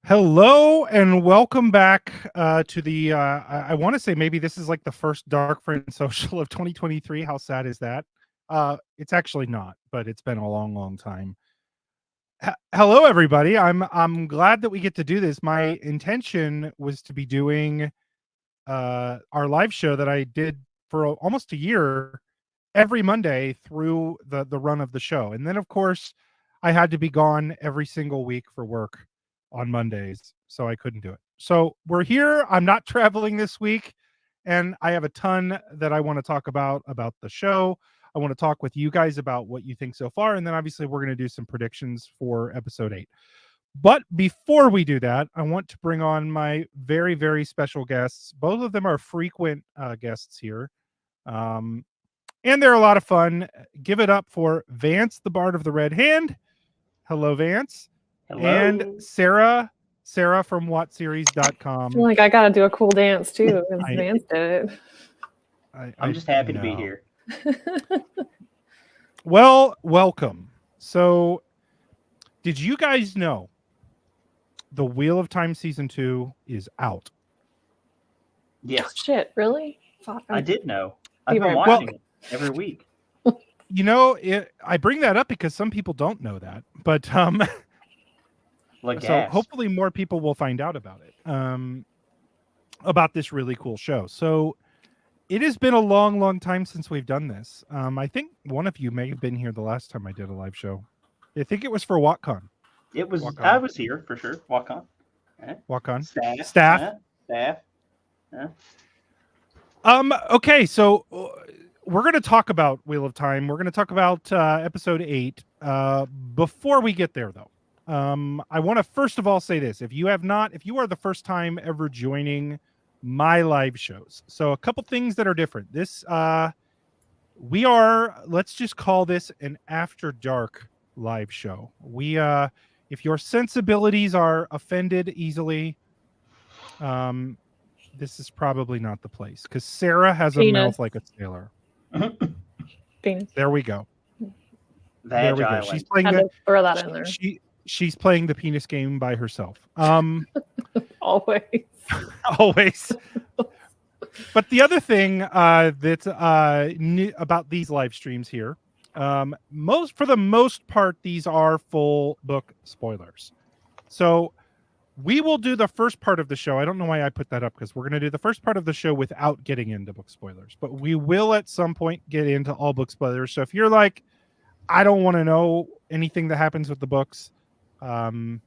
Hello and welcome back to the. I want to say maybe this is like the first Dark Friend Social of 2023. How sad is that? It's actually not, but it's been a long, long time. Hello, everybody. I'm glad that we get to do this. My intention was to be doing our live show that I did for almost a year every Monday through the run of the show, and then of course I had to be gone every single week for work on Mondays, so I couldn't do it. So we're here. I'm not traveling this week, and I have a ton that I want to talk about the show. I want to talk with you guys about what you think so far, and then obviously we're going to do some predictions for episode 8. But before we do that, I want to bring on my very, very special guests. Both of them are frequent guests here. And they're a lot of fun. Give it up for Vance, the Bard of the Red Hand. Hello, Vance. Hello. And Sarah from whatseries.com. Like I gotta do a cool dance too, because Vance did it. I'm just happy to be here. Well, welcome. So, did you guys know the Wheel of Time season 2 is out? Yes. Oh, shit, really? I did know. I've been watching it every week. You know, I bring that up because some people don't know that, but so hopefully more people will find out about it, about this really cool show. So it has been a long, long time since we've done this. I think one of you may have been here the last time I did a live show. I think it was for WatCon. It was. WatCon. I was here for sure. WatCon. WatCon. Staff. Okay, so we're going to talk about Wheel of Time. We're going to talk about episode 8. Before we get there, though, I want to first of all say this: if you are the first time ever joining my live shows, so a couple things that are different. This we are, let's just call this an after dark live show. We if your sensibilities are offended easily, this is probably not the place, because Sarah has a mouth like a sailor. Penis. There we go. There we go. She's playing throw that in there. She's playing the penis game by herself. Always. Always. But the other thing that's about these live streams here, for the most part, these are full book spoilers. So we will do the first part of the show. I don't know why I put that up, because we're going to do the first part of the show without getting into book spoilers. But we will at some point get into all book spoilers. So if you're like, I don't want to know anything that happens with the books, I'll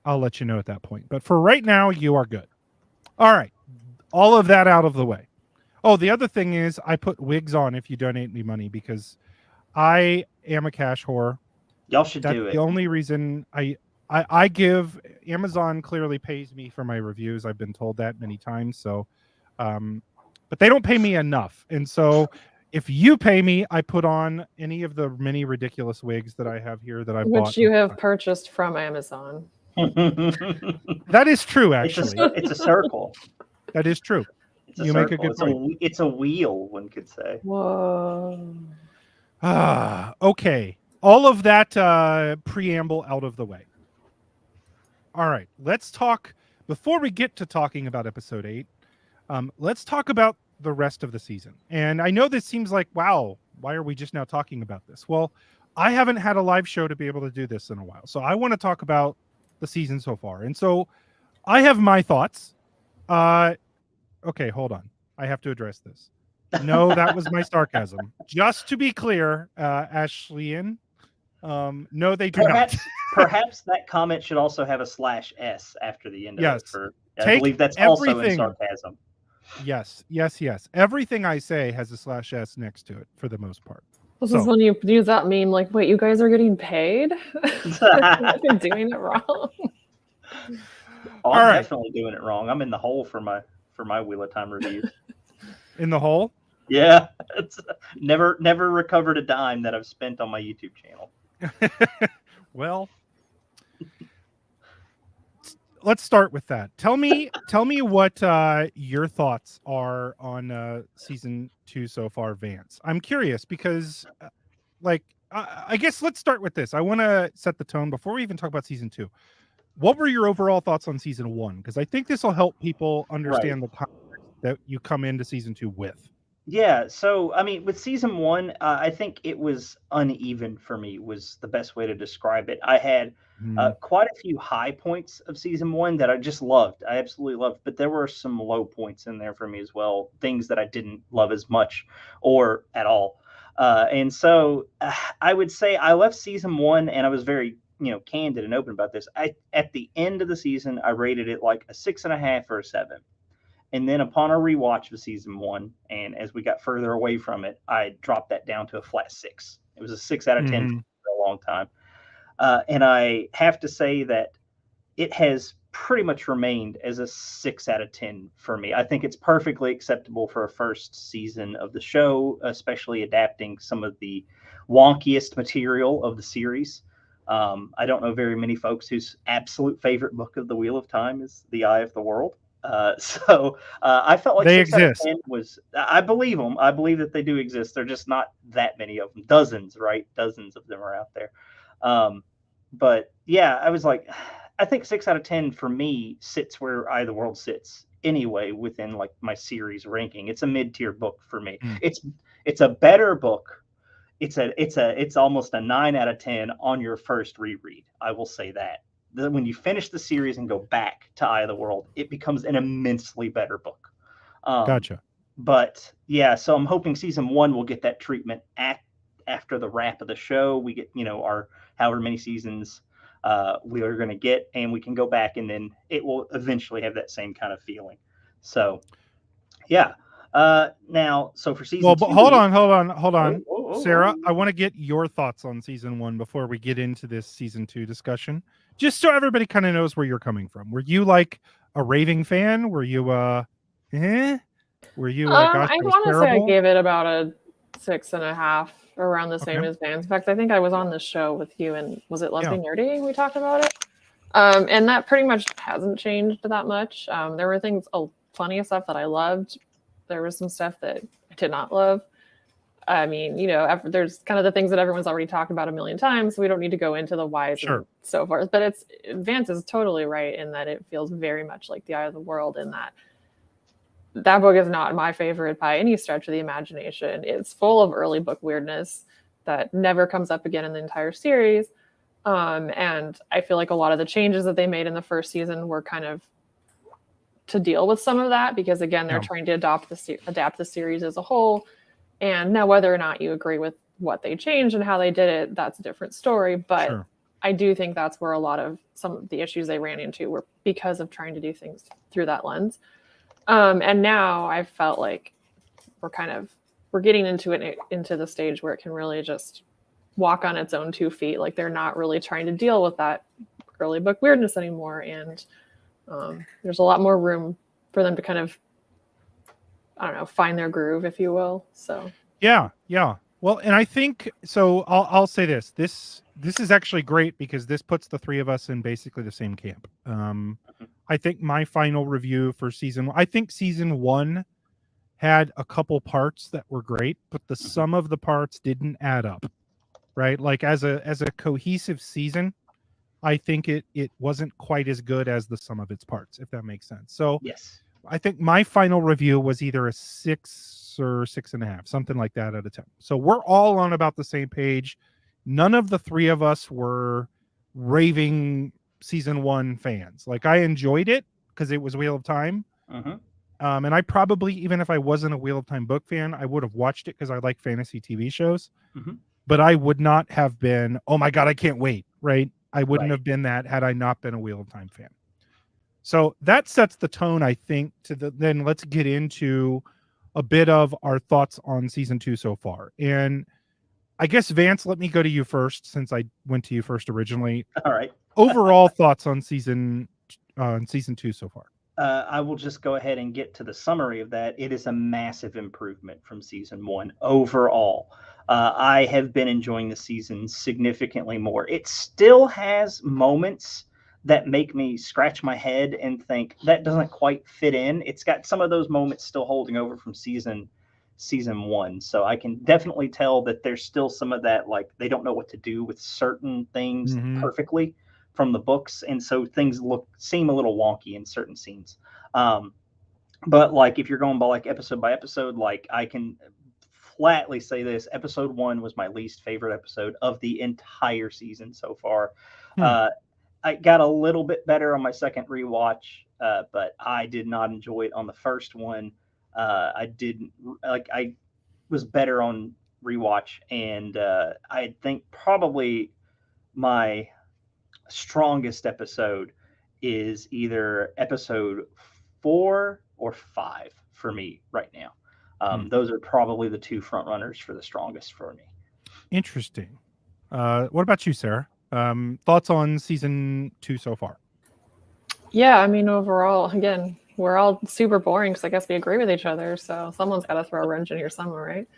let you know at that point. But for right now, you are good. All right. All of that out of the way. Oh, the other thing is I put wigs on if you donate me money, because I am a cash whore. Y'all should do it. That's the only reason I give. Amazon clearly pays me for my reviews. I've been told that many times. So, but they don't pay me enough. And so if you pay me, I put on any of the many ridiculous wigs that I have here that I bought. Which you have purchased from Amazon. That is true, actually. It's a circle. That is true. You make a good point. It's a wheel, one could say. Whoa. Okay. All of that preamble out of the way. All right. Let's talk, before we get to talking about episode 8, let's talk about the rest of the season. And I know this seems like, wow, why are we just now talking about this? Well, I haven't had a live show to be able to do this in a while. So I want to talk about the season so far. And so I have my thoughts. Okay, hold on. I have to address this. No, that was my sarcasm. Just to be clear, Ashleyan, no, they do not. Perhaps that comment should also have a /s after the end of it. I believe that's also in sarcasm. Yes. Everything I say has a /s next to it for the most part. This is when you use that meme, like, wait, you guys are getting paid? You're doing it wrong. I'm definitely doing it wrong. I'm in the hole for my Wheel of Time reviews. In the hole? Yeah. It's never recovered a dime that I've spent on my YouTube channel. Well, let's start with that. Tell me what your thoughts are on season 2 so far, Vance. I'm curious because, I guess let's start with this. I want to set the tone before we even talk about season 2. what were your overall thoughts on season 1? Because I think this will help people understand the context that you come into season 2 with. Yeah, so I mean, with season 1, I think it was uneven for me, was the best way to describe it. I had quite a few high points of season 1 that I just loved. I absolutely loved, but there were some low points in there for me as well, things that I didn't love as much or at all. And so I would say I left season 1, and I was very candid and open about this. At the end of the season, I rated it like a 6.5 or a 7. And then upon a rewatch of season 1, and as we got further away from it, I dropped that down to a flat 6. It was a 6 out of 10 for a long time. And I have to say that it has pretty much remained as a 6 out of 10 for me. I think it's perfectly acceptable for a first season of the show, especially adapting some of the wonkiest material of the series. I don't know very many folks whose absolute favorite book of the Wheel of Time is The Eye of the World. So I felt like they 6 exist. Out of 10 was, I believe them. I believe that they do exist. They're just not that many of them. Dozens, right? Dozens of them are out there. But yeah, I was like, I think 6 out of 10 for me sits where Eye of the World sits anyway within like my series ranking. It's a mid-tier book for me. It's a better book. It's almost a 9 out of 10 on your first reread. I will say that. When you finish the series and go back to Eye of the World, it becomes an immensely better book. Gotcha. But yeah, so I'm hoping season 1 will get that treatment after the wrap of the show. We get, our however many seasons we are going to get, and we can go back, and then it will eventually have that same kind of feeling. So yeah. Now, so for season 2, hold on. Sarah, I want to get your thoughts on season 1 before we get into this season 2 discussion, just so everybody kind of knows where you're coming from. Were you like a raving fan? Were you Were you gosh, I want to say I gave it about a 6.5, around the same as Vance. In fact, I think I was on the show with you, and was it Let's Be Nerdy? We talked about it. And that pretty much hasn't changed that much. There were plenty of stuff that I loved. There was some stuff that I did not love. I mean, there's kind of the things that everyone's already talked about a million times, so we don't need to go into the whys and so forth. But Vance is totally right in that it feels very much like The Eye of the World, in that book is not my favorite by any stretch of the imagination. It's full of early book weirdness that never comes up again in the entire series. And I feel like a lot of the changes that they made in the first season were kind of to deal with some of that, because again, they're trying to adapt the series as a whole. And now whether or not you agree with what they changed and how they did it, that's a different story. But I do think that's where a lot of some of the issues they ran into were because of trying to do things through that lens. And now I felt like we're getting into the stage where it can really just walk on its own 2 feet. Like they're not really trying to deal with that early book weirdness anymore. And there's a lot more room for them to kind of, I don't know, find their groove, if you will. So yeah. Well, and I think so. I'll say this is actually great, because this puts the 3 of us in basically the same camp. I think my final review for season 1, I think season 1 had a couple parts that were great, but the sum of the parts didn't add up, right? Like as a cohesive season, I think it wasn't quite as good as the sum of its parts, if that makes sense. So yes, I think my final review was either a 6 or 6.5, something like that out of 10. So we're all on about the same page. None of the 3 of us were raving season 1 fans. Like I enjoyed it because it was Wheel of Time. And I probably, even if I wasn't a Wheel of Time book fan, I would have watched it because I like fantasy TV shows. But I would not have been, oh my God, I can't wait, right? I wouldn't have been that had I not been a Wheel of Time fan. So that sets the tone, I think, then let's get into a bit of our thoughts on season 2 so far. And I guess, Vance, let me go to you first, since I went to you first originally. All right. Overall thoughts on season 2 so far. I will just go ahead and get to the summary of that. It is a massive improvement from season 1 overall. I have been enjoying the season significantly more. It still has moments that make me scratch my head and think that doesn't quite fit in. It's got some of those moments still holding over from season 1. So I can definitely tell that there's still some of that, like they don't know what to do with certain things perfectly. from the books, and so things seem a little wonky in certain scenes. But like if you're going by episode, like I can flatly say this: episode 1 was my least favorite episode of the entire season so far. I got a little bit better on my second rewatch, but I did not enjoy it on the first one. I was better on rewatch, and I think probably my strongest episode is either episode 4 or 5 for me right now. Those are probably the 2 front runners for the strongest for me. Interesting. What about you, Sarah? Thoughts on season 2 so far? Yeah, I mean, overall, again, we're all super boring because I guess we agree with each other. So someone's got to throw a wrench in here somewhere, right?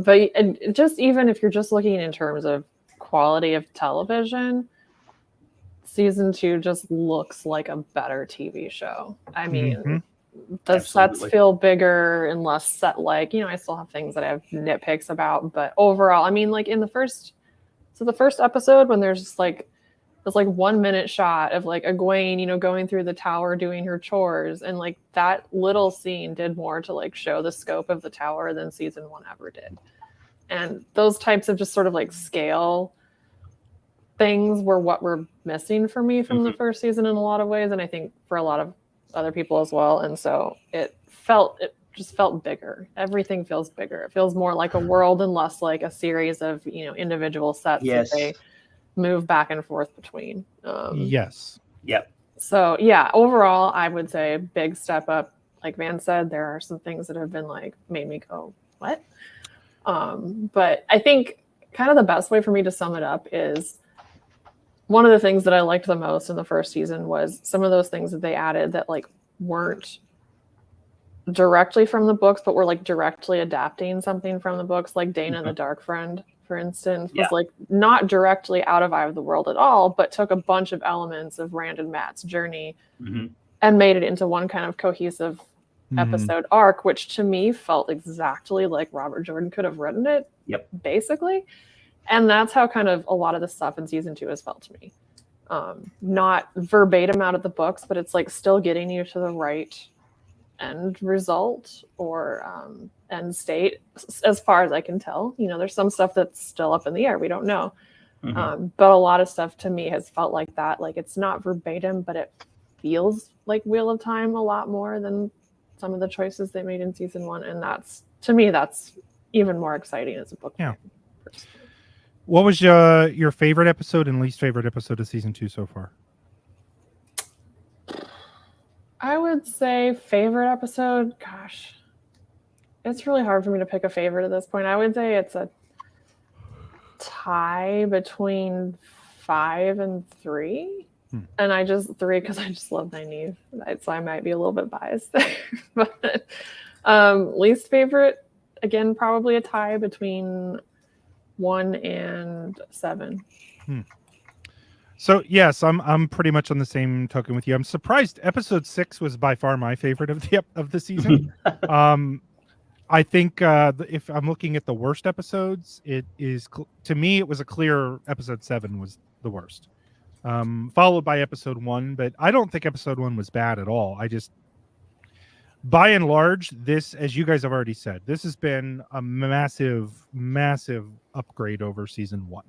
But just even if you're just looking in terms of quality of television, season 2 just looks like a better TV show. I mean, the sets feel bigger and less set-like. I still have things that I have nitpicks about, but overall, I mean, like in the first episode when there's just like this 1 minute shot of like Egwene, going through the tower doing her chores, and like that little scene did more to like show the scope of the tower than season 1 ever did. And those types of just sort of like scale things were what were missing for me from the first season in a lot of ways, and I think for a lot of other people as well. And so it just felt bigger. Everything feels bigger. It feels more like a world and less like a series of individual sets that they move back and forth between. Yes. Yep. So yeah, overall, I would say big step up. Like Van said, there are some things that have been like made me go, what? But I think kind of the best way for me to sum it up is one of the things that I liked the most in the first season was some of those things that they added that like weren't directly from the books, but were like directly adapting something from the books. Like Dana the Dark Friend, for instance, was like not directly out of Eye of the World at all, but took a bunch of elements of Rand and Matt's journey and made it into one kind of cohesive episode arc, which to me felt exactly like Robert Jordan could have written it, basically. And that's how kind of a lot of the stuff in season 2 has felt to me. Not verbatim out of the books, but it's like still getting you to the right end result or end state, as far as I can tell. There's some stuff that's still up in the air. We don't know. But a lot of stuff to me has felt like that. Like it's not verbatim, but it feels like Wheel of Time a lot more than some of the choices they made in season 1. And to me, that's even more exciting as a book fan. What was your favorite episode and least favorite episode of season 2 so far? I would say favorite episode, gosh, it's really hard for me to pick a favorite at this point. I would say it's a tie between 5 and 3. And I just 3 because I just love Nynaeve. So I might be a little bit biased there. But least favorite, again, probably a tie between 1 and 7. So yes, I'm pretty much on the same token with you. I'm surprised episode 6 was by far my favorite of the season. I think if I'm looking at the worst episodes, it is to me it was a clear episode 7 was the worst, followed by episode 1. But I don't think episode 1 was bad at all. I just, by and large, this, as you guys have already said, this has been a massive upgrade over season 1,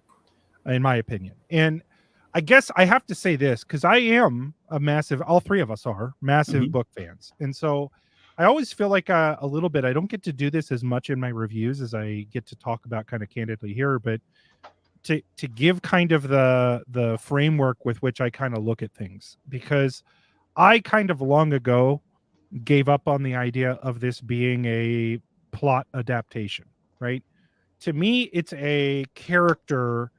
in my opinion. And I guess I have to say this because I am a massive, all 3 of us are massive book fans. And so I always feel like a little bit, I don't get to do this as much in my reviews as I get to talk about kind of candidly here, but to give kind of the framework with which I kind of look at things, because I kind of long ago gave up on the idea of this being a plot adaptation, right? To me, it's a character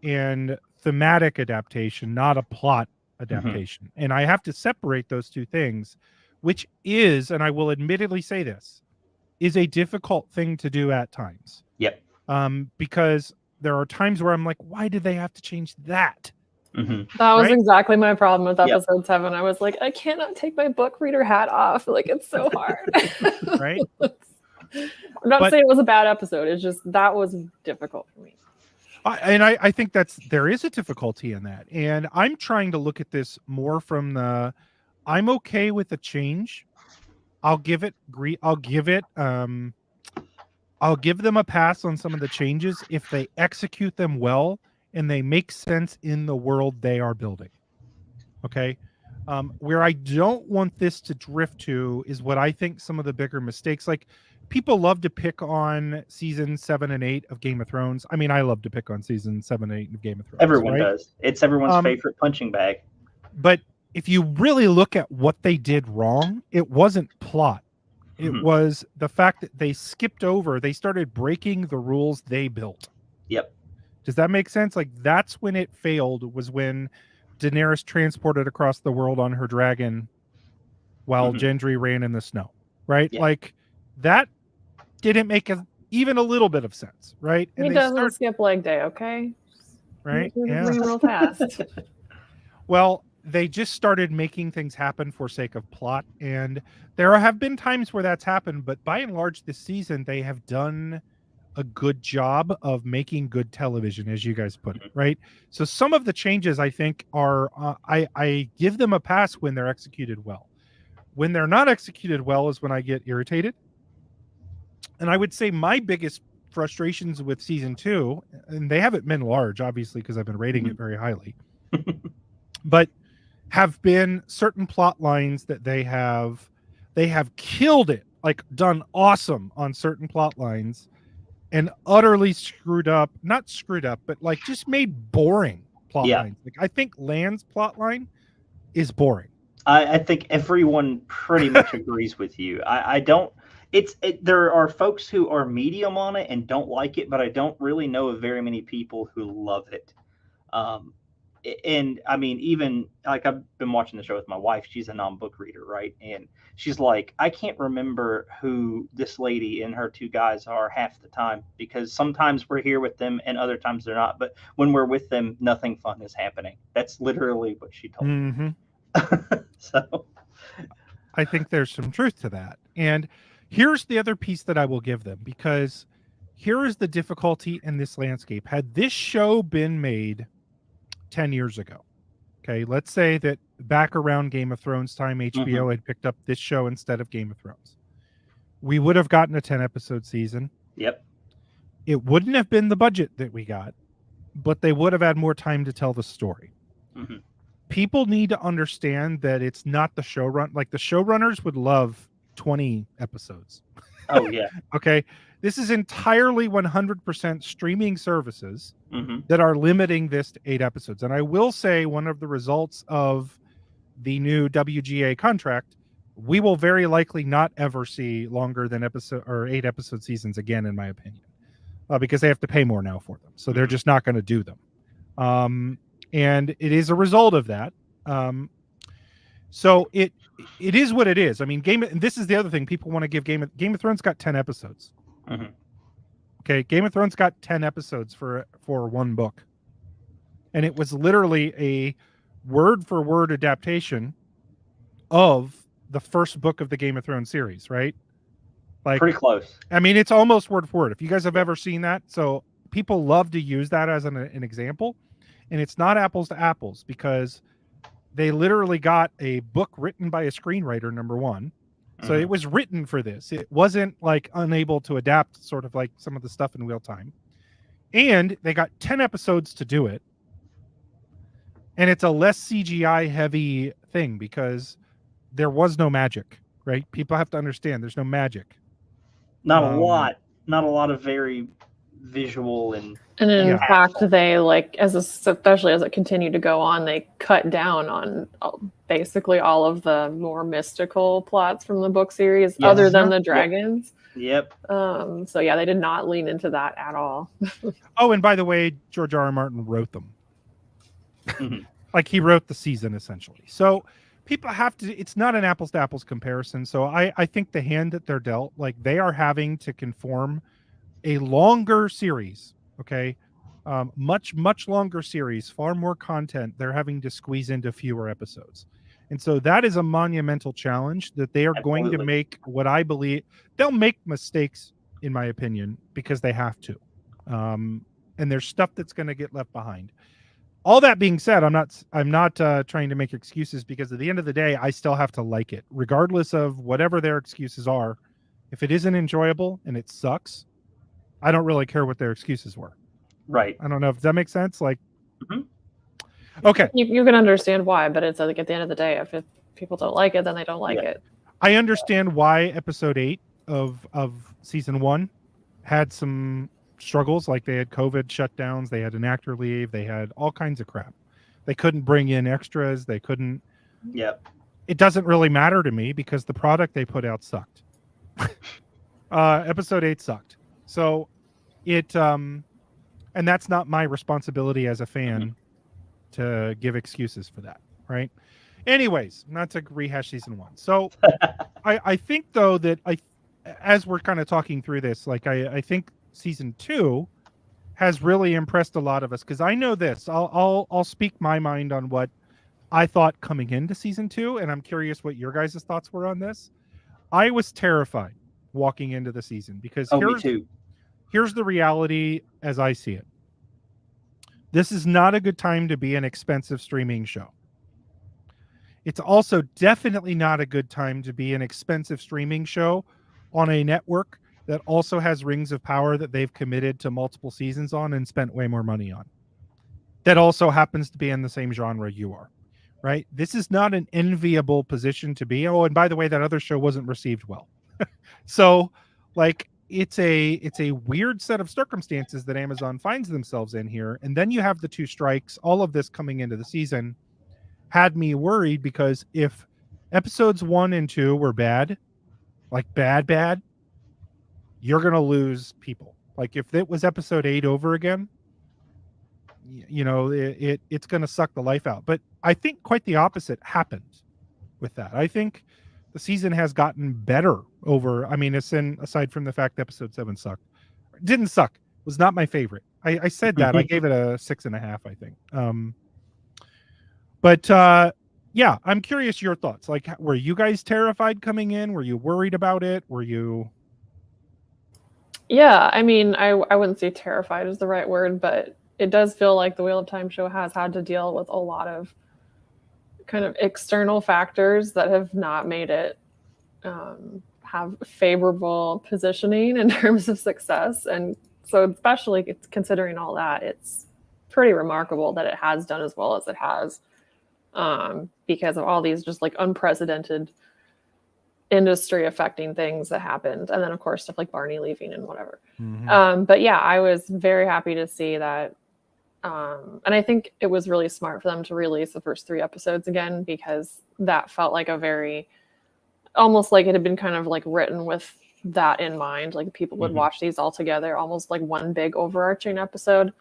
and thematic adaptation, not a plot adaptation. And I have to separate those two things, which is, and I will admittedly say this, is a difficult thing to do at times. Because there are times where I'm like, why did they have to change that? That was exactly my problem with episode 7. I was like, I cannot take my book reader hat off. Like, it's so hard. Right? I'm not saying it was a bad episode. It's just that was difficult for me. I think there is a difficulty in that, and I'm trying to look at this more from the I'm okay with the change. I'll give them a pass on some of the changes if they execute them well and they make sense in the world they are building. Okay. Where I don't want this to drift to is what I think some of the bigger mistakes, like people love to pick on season 7 and 8 of Game of Thrones. I mean, I love to pick on season 7 and 8 of Game of Thrones. Everyone right? does. It's everyone's favorite punching bag. But if you really look at what they did wrong, it wasn't plot. It was the fact that they started breaking the rules they built. Yep. Does that make sense? Like, that's when it failed, was when Daenerys transported across the world on her dragon while Gendry ran in the snow, right? Yeah. Like, that didn't make even a little bit of sense, right? And he doesn't skip leg day, okay? Right? Yeah. Real fast. Well, they just started making things happen for sake of plot, and there have been times where that's happened, but by and large this season they have done a good job of making good television, as you guys put it, right? So some of the changes I think are I give them a pass when they're executed well. When they're not executed well is when I get irritated. And I would say my biggest frustrations with season 2, and they haven't been large obviously because I've been rating it very highly, but have been certain plot lines that they have killed it, like done awesome on certain plot lines, and utterly not screwed up, but like just made boring plot lines. Like, I think Land's plot line is boring. I think everyone pretty much agrees with you. I don't. There are folks who are medium on it and don't like it, but I don't really know of very many people who love it. And I mean, even like I've been watching the show with my wife. She's a non-book reader, right? And she's like, I can't remember who this lady and her 2 guys are half the time, because sometimes we're here with them and other times they're not. But when we're with them, nothing fun is happening. That's literally what she told me. So I think there's some truth to that. And here's the other piece that I will give them, because here is the difficulty in this landscape. Had this show been made 10 years ago, okay, let's say that back around Game of Thrones time, HBO had picked up this show instead of Game of Thrones, we would have gotten a 10-episode season. Yep. It wouldn't have been the budget that we got, but they would have had more time to tell the story. People need to understand that it's not the showrun. Like, the showrunners would love 20 episodes. Oh, yeah. Okay. This is entirely 100% streaming services that are limiting this to 8 episodes. And I will say, one of the results of the new WGA contract, we will very likely not ever see longer than 8 episode seasons again, in my opinion, because they have to pay more now for them. So they're just not going to do them. And it is a result of that. So it is what it is. I mean, and this is the other thing people want to give Game of Thrones got 10 episodes. Okay, Game of Thrones got 10 episodes for one book, and it was literally a word for word adaptation of the first book of the Game of Thrones series, right? Like, pretty close. I mean, it's almost word for word. If you guys have ever seen that, so people love to use that as an example, and it's not apples to apples, because they literally got a book written by a screenwriter, number one. So it was written for this. It wasn't like unable to adapt sort of like some of the stuff in real time. And they got 10 episodes to do it. And it's a less CGI heavy thing because there was no magic, right? People have to understand there's no magic. Not a lot of very visual and in fact, they especially as it continued to go on, they cut down on basically all of the more mystical plots from the book series, other than the dragons. Yep. So yeah, they did not lean into that at all. Oh, and by the way, George R.R. Martin wrote them. Like, he wrote the season essentially. So people have to, it's not an apples to apples comparison. So I think the hand that they're dealt, like, they are having to conform a longer series. Okay. Much longer series, far more content. They're having to squeeze into fewer episodes. And so that is a monumental challenge that they are going to make. What I believe, they'll make mistakes, in my opinion, because they have to. And and there's stuff that's going to get left behind. All that being said, I'm not trying to make excuses, because at the end of the day, I still have to like it, regardless of whatever their excuses are. If it isn't enjoyable and it sucks, I don't really care what their excuses were. Right. I don't know if that makes sense. Like, Mm-hmm. Okay. You can understand why, but it's like at the end of the day, if people don't like it, then they don't like it. I understand why episode 8 of season 1 had some struggles. Like, they had COVID shutdowns, they had an actor leave, they had all kinds of crap. They couldn't bring in extras. They couldn't. Yep. It doesn't really matter to me, because the product they put out sucked. Episode 8 sucked. So it and that's not my responsibility as a fan to give excuses for that, right? Anyways, not to rehash season 1. So I think, though, that as we're kind of talking through this, like, I think season 2 has really impressed a lot of us, because I know this. I'll speak my mind on what I thought coming into season 2, and I'm curious what your guys' thoughts were on this. I was terrified walking into the season, because me too. Here's the reality as I see it. This is not a good time to be an expensive streaming show. It's also definitely not a good time to be an expensive streaming show on a network that also has Rings of Power that they've committed to multiple seasons on and spent way more money on. That also happens to be in the same genre you are, right? This is not an enviable position to be. Oh, and by the way, that other show wasn't received well. So, like, it's a weird set of circumstances that Amazon finds themselves in here. And then you have the 2 strikes. All of this coming into the season had me worried, because if episodes 1 and 2 were bad, like bad, you're going to lose people. Like, if it was episode 8 over again, you know, it's going to suck the life out. But I think quite the opposite happened with that. I think the season has gotten better over. I mean, aside from the fact episode 7 sucked. It didn't suck. It was not my favorite. I said that. I gave it a 6.5, I think. But yeah, I'm curious your thoughts. Like, were you guys terrified coming in? Were you worried about it? Were you? Yeah, I mean, I wouldn't say terrified is the right word, but it does feel like the Wheel of Time show has had to deal with a lot of kind of external factors that have not made it have favorable positioning in terms of success. And so, especially considering all that, it's pretty remarkable that it has done as well as it has, because of all these just like unprecedented industry affecting things that happened. And then, of course, stuff like Barney leaving and whatever. Mm-hmm. But yeah, I was very happy to see that. And I think it was really smart for them to release the first 3 episodes again, because that felt like almost like it had been kind of like written with that in mind. Like, people would watch these all together, almost like one big overarching episode.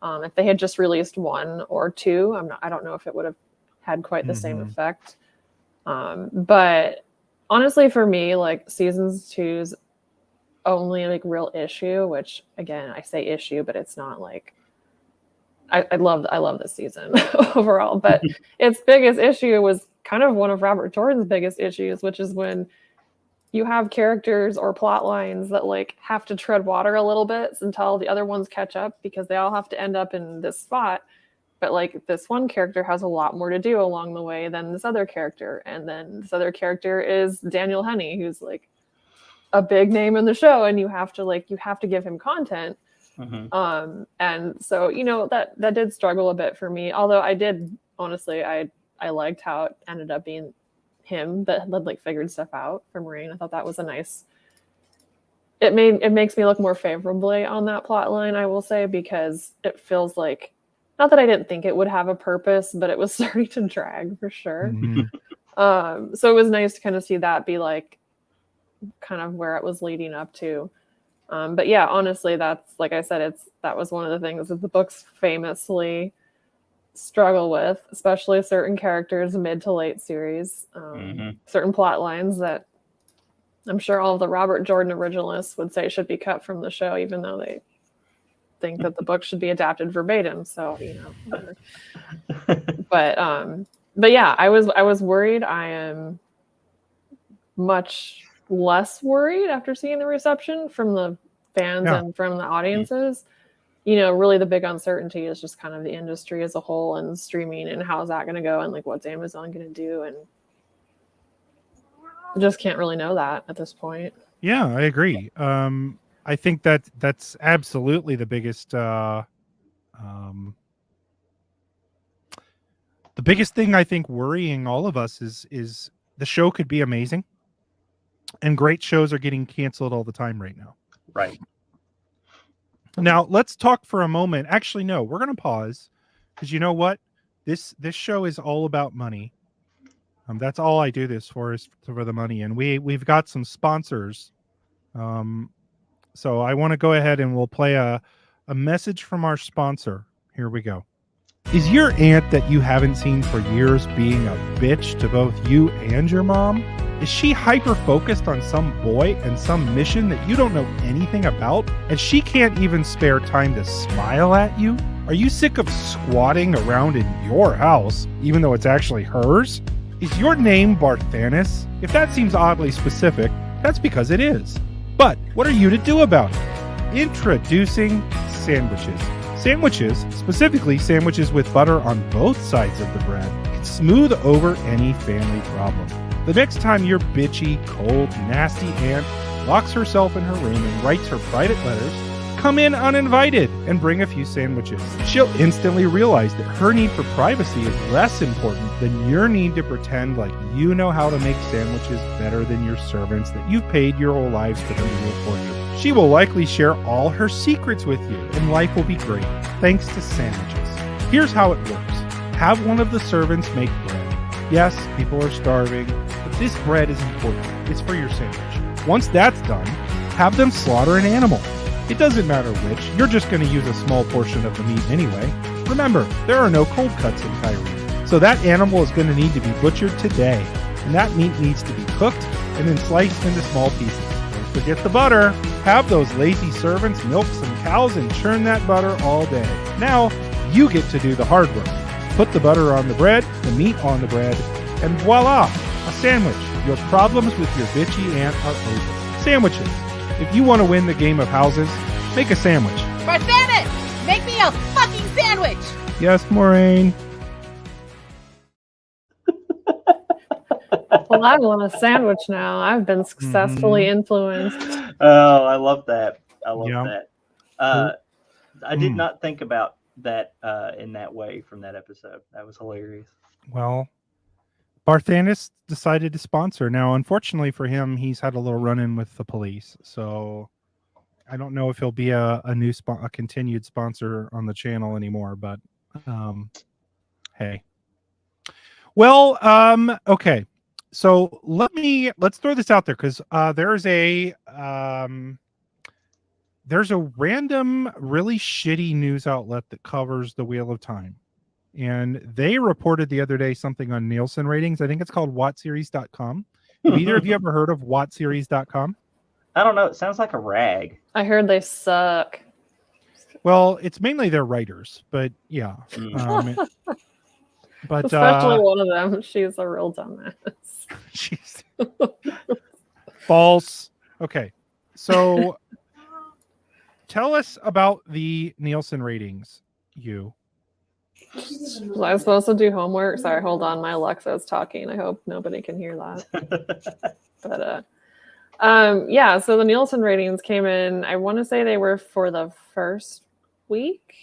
If they had just released 1 or 2, I don't know if it would have had quite the same effect. But honestly, for me, like, seasons 2's only like real issue, which again, I say issue, but it's not like I love this season overall, but its biggest issue was kind of one of Robert Jordan's biggest issues, which is when you have characters or plot lines that like have to tread water a little bit until the other ones catch up, because they all have to end up in this spot. But like, this one character has a lot more to do along the way than this other character. And then this other character is Daniel Henney, who's like a big name in the show, and you have to give him content. And so, you know, that did struggle a bit for me. Although I did, honestly, I liked how it ended up being him that had like figured stuff out for Maureen. I thought that was a nice. It makes me look more favorably on that plot line, I will say, because it feels like, not that I didn't think it would have a purpose, but it was starting to drag for sure. So it was nice to kind of see that be like kind of where it was leading up to. But yeah, honestly, that's, like I said, that was one of the things that the books famously struggle with, especially certain characters mid to late series, certain plot lines that I'm sure all of the Robert Jordan originalists would say should be cut from the show, even though they think that the book should be adapted verbatim. So, you know, but yeah, I was worried. I am much less worried after seeing the reception from the fans and from the audiences. really the big uncertainty is just kind of the industry as a whole and streaming and how's that going to go and like what's Amazon going to do, and I just can't really know that at this point. Yeah, I agree. I think that's absolutely the biggest thing I think worrying all of us is the show could be amazing, and great shows are getting canceled all the time right now. Right. Now let's talk for a moment. Actually, no, we're going to pause because you know what? This show is all about money. That's all I do this for, is for the money, and we've got some sponsors. So I want to go ahead and we'll play a message from our sponsor. Here we go. Is your aunt that you haven't seen for years being a bitch to both you and your mom? Is she hyper-focused on some boy and some mission that you don't know anything about, and she can't even spare time to smile at you? Are you sick of squatting around in your house, even though it's actually hers? Is your name Barthanis? If that seems oddly specific, that's because it is. But what are you to do about it? Introducing sandwiches. Sandwiches, specifically sandwiches with butter on both sides of the bread, can smooth over any family problem. The next time your bitchy, cold, nasty aunt locks herself in her room and writes her private letters, come in uninvited and bring a few sandwiches. She'll instantly realize that her need for privacy is less important than your need to pretend like you know how to make sandwiches better than your servants that you've paid your whole lives for them to do it for you. She will likely share all her secrets with you, and life will be great thanks to sandwiches. Here's how it works. Have one of the servants make bread. Yes, people are starving, but this bread is important. It's for your sandwich. Once that's done, have them slaughter an animal. It doesn't matter which, you're just going to use a small portion of the meat anyway. Remember, there are no cold cuts in Kyrian, so that animal is going to need to be butchered today, and that meat needs to be cooked and then sliced into small pieces. Don't forget the butter. Have those lazy servants milk some cows and churn that butter all day. Now, you get to do the hard work. Put the butter on the bread, the meat on the bread, and voila, a sandwich. Your problems with your bitchy aunt are over. Sandwiches. If you want to win the game of houses, make a sandwich. Barthanis, make me a fucking sandwich! Yes, Maureen. Well, I want a sandwich now. I've been successfully influenced. Oh, I love that. I love Yeah. that. I did not think about that in that way from that episode. That was hilarious. Well, Barthanis decided to sponsor. Now, unfortunately for him, he's had a little run-in with the police. So I don't know if he'll be a continued sponsor on the channel anymore, but hey. Well, okay. So let's throw this out there, because there's a random really shitty news outlet that covers the Wheel of Time. And they reported the other day something on Nielsen ratings. I think it's called WhatSeries.com. Have either of you ever heard of WhatSeries.com? I don't know. It sounds like a rag. I heard they suck. Well, it's mainly their writers, but yeah. But especially one of them. She's a real dumbass. She's false. Okay. So tell us about the Nielsen ratings, you. Was I supposed to do homework? Sorry, hold on. My Alexa's talking. I hope nobody can hear that. But yeah, so the Nielsen ratings came in. I want to say they were for the first week.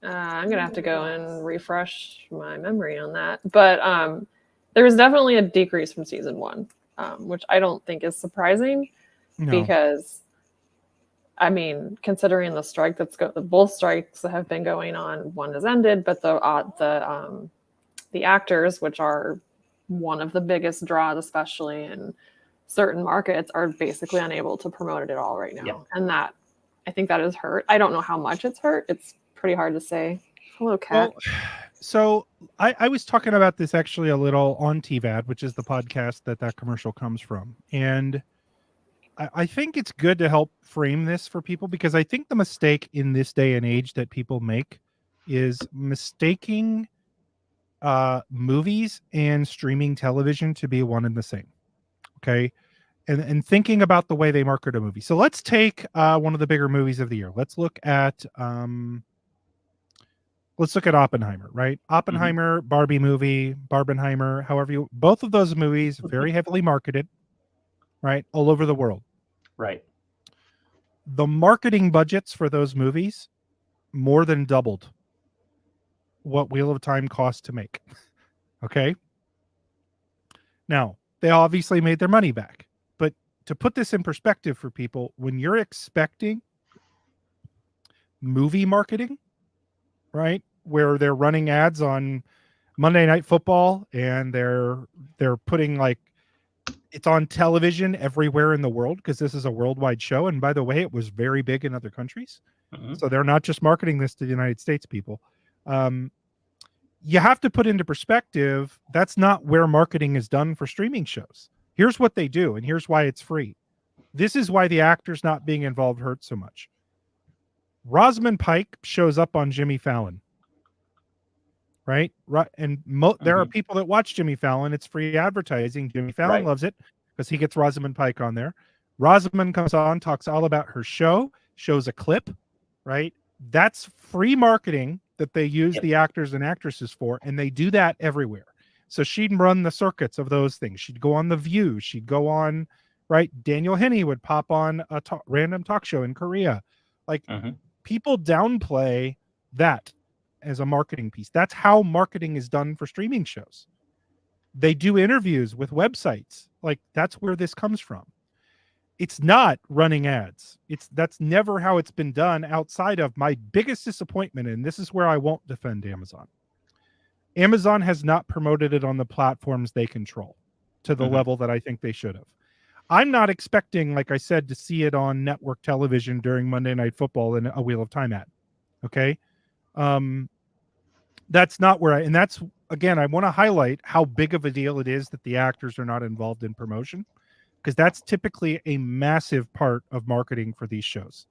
I'm going to have to go and refresh my memory on that. But there was definitely a decrease from season one, which I don't think is surprising. No. Because, I mean, considering the strike both strikes that have been going on, one has ended, but the actors, which are one of the biggest draws, especially in certain markets, are basically unable to promote it at all right now. Yep. And that, I think that is hurt. I don't know how much it's hurt. It's pretty hard to say. Hello, Kat. Well, so I was talking about this actually a little on TVAD, which is the podcast that commercial comes from. And I think it's good to help frame this for people, because I think the mistake in this day and age that people make is mistaking movies and streaming television to be one and the same. Okay. and thinking about the way they market a movie. So let's take one of the bigger movies of the year. Let's look at Oppenheimer, right? Oppenheimer, Barbie movie, Barbenheimer, both of those movies very heavily marketed, right? All over the world. Right. The marketing budgets for those movies more than doubled what Wheel of Time cost to make. Okay. Now, they obviously made their money back. But to put this in perspective for people, when you're expecting movie marketing, right, where they're running ads on Monday Night Football and they're putting like it's on television everywhere in the world because this is a worldwide show. And by the way, it was very big in other countries. So they're not just marketing this to the United States people. You have to put into perspective, that's not where marketing is done for streaming shows. Here's what they do, and here's why it's free. This is why the actors not being involved hurts so much. Rosamund Pike shows up on Jimmy Fallon, right? And there are people that watch Jimmy Fallon. It's free advertising. Jimmy Fallon loves it because he gets Rosamund Pike on there. Rosamund comes on, talks all about her show, shows a clip, right? That's free marketing that they use the actors and actresses for, and they do that everywhere. So she'd run the circuits of those things. She'd go on The View. She'd go on, right? Daniel Henney would pop on a random talk show in Korea. Like people downplay that as a marketing piece. That's how marketing is done for streaming shows. They do interviews with websites. Like that's where this comes from. It's not running ads. That's never how it's been done outside of my biggest disappointment. And this is where I won't defend Amazon. Amazon has not promoted it on the platforms they control to the level that I think they should have. I'm not expecting, like I said, to see it on network television during Monday Night Football in a Wheel of Time ad. Okay. That's not where and that's, again, I want to highlight how big of a deal it is that the actors are not involved in promotion. Because that's typically a massive part of marketing for these shows,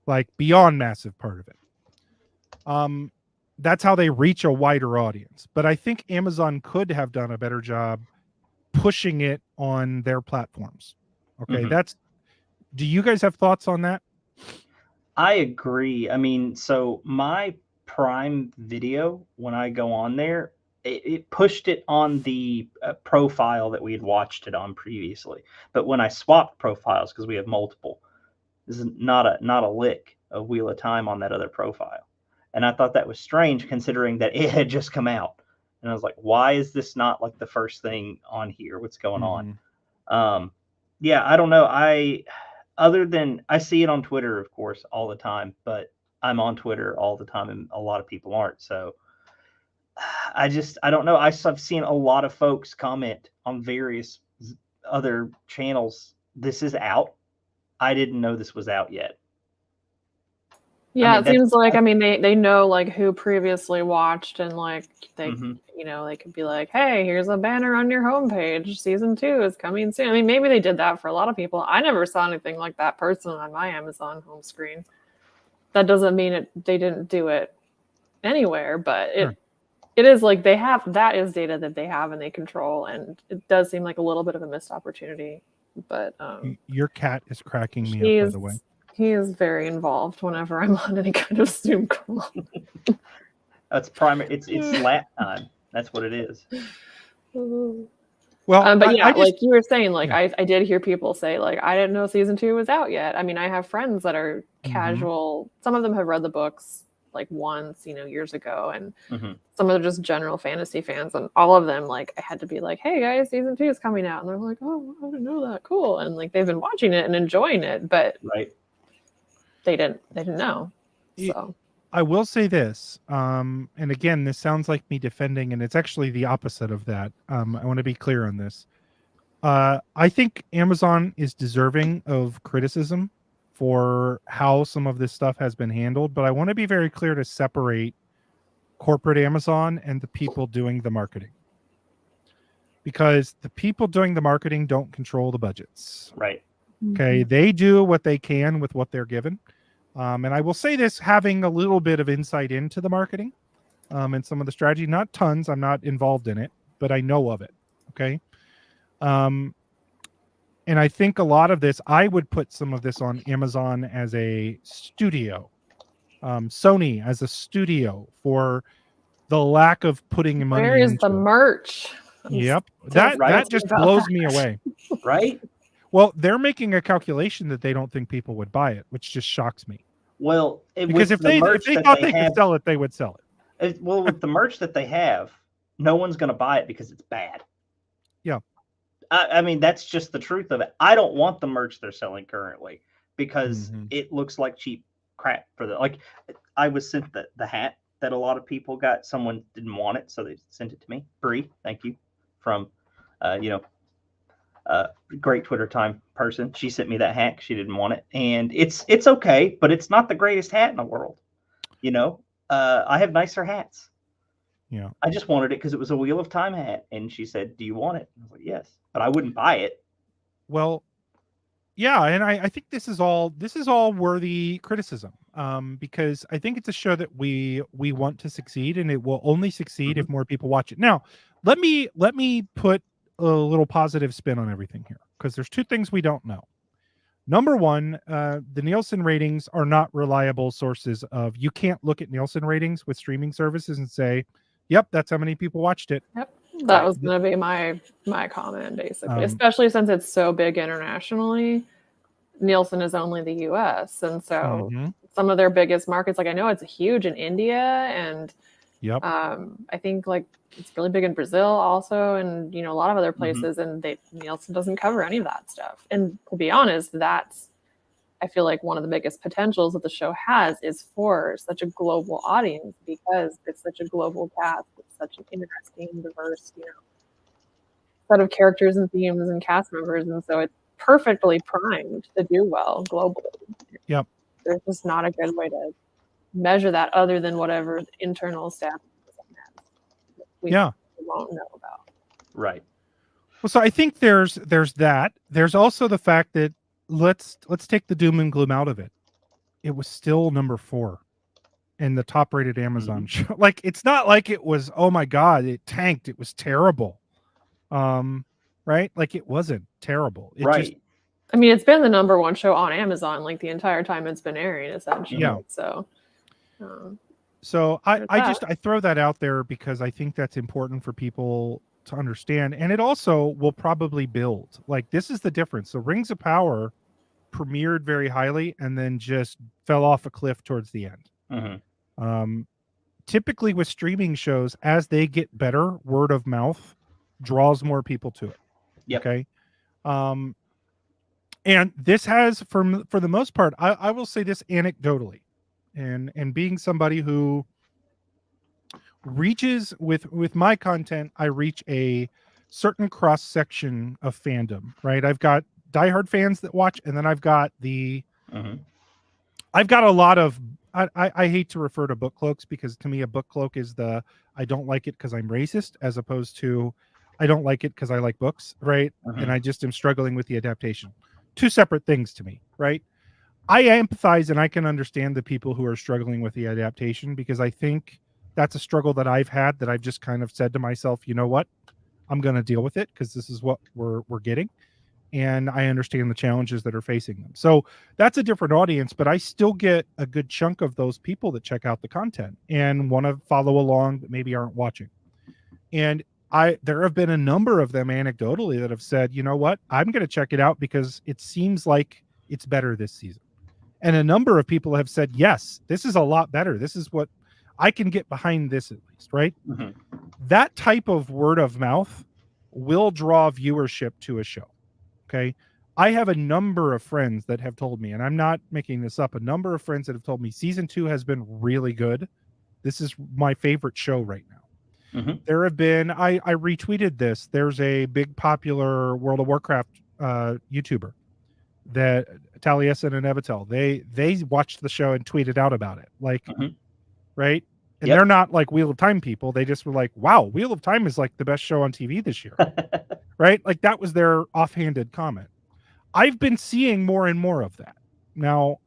like beyond massive part of it. That's how they reach a wider audience. But I think Amazon could have done a better job pushing it on their platforms. Okay, do you guys have thoughts on that? I agree. I mean, so my Prime Video, when I go on there, it pushed it on the profile that we had watched it on previously. But when I swapped profiles, because we have multiple, this is not a lick of Wheel of Time on that other profile. And I thought that was strange considering that it had just come out. And I was like, why is this not like the first thing on here? What's going on? Yeah, I don't know. Other than I see it on Twitter, of course, all the time, but I'm on Twitter all the time and a lot of people aren't. So I don't know. I've seen a lot of folks comment on various other channels. This is out. I didn't know this was out yet. Yeah, it seems like, I mean, they know like who previously watched and like they, you know, they could be like, hey, here's a banner on your homepage. Season 2 is coming soon. I mean, maybe they did that for a lot of people. I never saw anything like that personally on my Amazon home screen. That doesn't mean they didn't do it anywhere, but it is like that is data that they have and they control, and it does seem like a little bit of a missed opportunity. But your cat is cracking me up, by the way. He is very involved whenever I'm on any kind of Zoom call. It's primary. It's lap time. That's what it is. Well, but yeah, like you were saying, like I did hear people say, like, I didn't know season 2 was out yet. I mean, I have friends that are casual. Some of them have read the books like once, you know, years ago, and some are just general fantasy fans, and all of them, like, I had to be like, hey guys, season 2 is coming out, and they're like, oh, I didn't know that, cool, and like they've been watching it and enjoying it, but they didn't know. So I will say this, and again, this sounds like me defending, and it's actually the opposite of that. I want to be clear on this. I think Amazon is deserving of criticism for how some of this stuff has been handled, but I want to be very clear to separate corporate Amazon and the people doing the marketing. Because the people doing the marketing don't control the budgets. Right. Okay, they do what they can with what they're given. And I will say this, having a little bit of insight into the marketing and some of the strategy, not tons, I'm not involved in it, but I know of it. Okay. And And I think a lot of this, I would put some of this on Amazon as a studio, Sony as a studio for the lack of putting money Where is into the it. merch? Yep, that just blows me away. Right? Well, they're making a calculation that they don't think people would buy it, which just shocks me. Well, Because if they thought they could sell it, they would sell it. Well, with the merch that they have, no one's going to buy it because it's bad. Yeah. I mean, that's just the truth of it. I don't want the merch they're selling currently because it looks like cheap crap for the, like, I was sent the hat that a lot of people got. Someone didn't want it, so they sent it to me. Bree, thank you, from, great Twitter time person. She sent me that hat. She didn't want it, and it's okay, but it's not the greatest hat in the world. I have nicer hats. Yeah. I just wanted it because it was a Wheel of Time hat, and she said, "Do you want it?" I was like, "Yes," but I wouldn't buy it. Well, yeah, and I think this is all worthy criticism, because I think it's a show that we want to succeed, and it will only succeed if more people watch it. Now, let me put a little positive spin on everything here, because there's two things we don't know. Number one, the Nielsen ratings are not reliable sources of. You can't look at Nielsen ratings with streaming services and say, "Yep, that's how many people watched it." Yep, that was going to be my comment, basically. Especially since it's so big internationally. Nielsen is only the U.S., and so some of their biggest markets, like I know it's huge in India, and I think like it's really big in Brazil also, and a lot of other places, and Nielsen doesn't cover any of that stuff. And to be honest, that's, I feel like one of the biggest potentials that the show has is for such a global audience, because it's such a global cast, it's such an interesting, diverse, set of characters and themes and cast members, and so it's perfectly primed to do well globally. Yep. There's just not a good way to measure that other than whatever internal staff we won't know about. Right. Well, so I think there's that. There's also the fact that let's take the doom and gloom out of it. It was still number 4 in the top rated Amazon show. Like, it's not like it was, oh my God, it tanked. It was terrible. Right? Like, it wasn't terrible. It just, I mean, it's been the number 1 show on Amazon like the entire time it's been airing, essentially. Yeah. So I throw that out there because I think that's important for people to understand, and it also will probably build. Like, this is the difference. So Rings of Power premiered very highly and then just fell off a cliff towards the end. Typically with streaming shows, as they get better, word of mouth draws more people to it. Yep. Okay. And this has, for the most part, I will say this anecdotally, and being somebody who reaches with my content, I reach a certain cross section of fandom, right? I've got diehard fans that watch, and then I've got I've got a lot of, I hate to refer to book cloaks, because to me a book cloak is I don't like it because I'm racist, as opposed to I don't like it because I like books, right? And I just am struggling with the adaptation. Two separate things to me, right? I empathize and I can understand the people who are struggling with the adaptation, because I think that's a struggle that I've had, that I've just kind of said to myself, you know what, I'm going to deal with it because this is what we're getting. And I understand the challenges that are facing them. So that's a different audience, but I still get a good chunk of those people that check out the content and want to follow along, but maybe aren't watching. And there have been a number of them anecdotally that have said, you know what, I'm going to check it out because it seems like it's better this season. And a number of people have said, yes, this is a lot better. This is what I can get behind, this at least, right? That type of word of mouth will draw viewership to a show. Okay. I have a number of friends that have told me, and I'm not making this up, a number of friends that have told me season 2 has been really good. This is my favorite show right now. There have been, I retweeted this. There's a big popular World of Warcraft YouTuber that Taliesin and Evitel, they watched the show and tweeted out about it. Like, right? And they're not like Wheel of Time people. They just were like, wow, Wheel of Time is like the best show on TV this year. Right? Like, that was their offhanded comment. I've been seeing more and more of that. Now,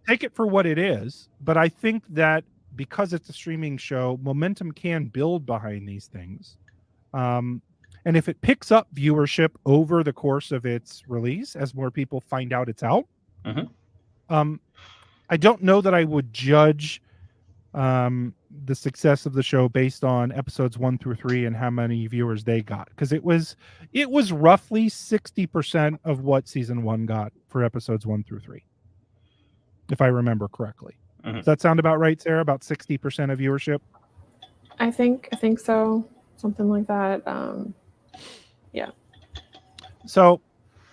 take it for what it is, but I think that because it's a streaming show, momentum can build behind these things. And And if it picks up viewership over the course of its release, as more people find out it's out, I don't know that I would judge the success of the show based on episodes 1 through 3 and how many viewers they got, because it was roughly 60% of what season 1 got for episodes 1 through 3, if I remember correctly. Does that sound about right, Sarah? About 60% of viewership? I think so, something like that. Yeah. So,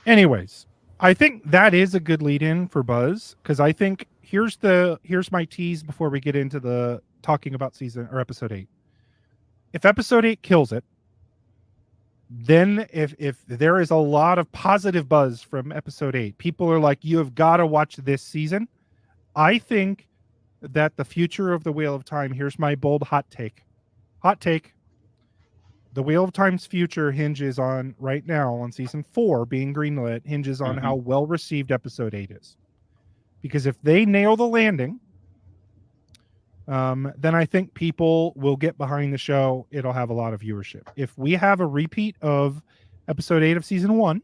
anyways, I think that is a good lead-in for Buzz, because I think here's my tease before we get into the talking about season or episode 8. If episode 8 kills it, then if there is a lot of positive buzz from episode 8, people are like, you have got to watch this season. I think that the future of the Wheel of Time, here's my bold hot take. The Wheel of Time's future hinges on, right now, on season 4 being greenlit, hinges on how well received episode 8 is. Because if they nail the landing, then I think people will get behind the show. It'll have a lot of viewership. If we have a repeat of episode 8 of season 1,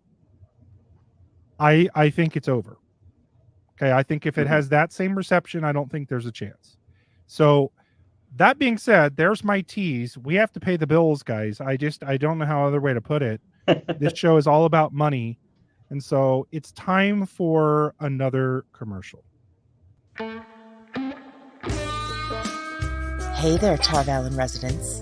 I think it's over. Okay, I think if it has that same reception, I don't think there's a chance. So that being said, there's my tease. We have to pay the bills, guys. I don't know how other way to put it. This show is all about money. And so it's time for another commercial. Hey there, Tarvalin residents.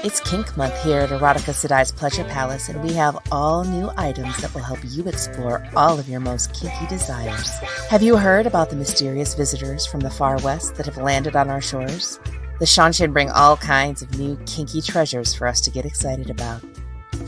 It's Kink Month here at Erotica Sedai's Pleasure Palace, and we have all new items that will help you explore all of your most kinky desires. Have you heard about the mysterious visitors from the far west that have landed on our shores? The Shanshin bring all kinds of new kinky treasures for us to get excited about.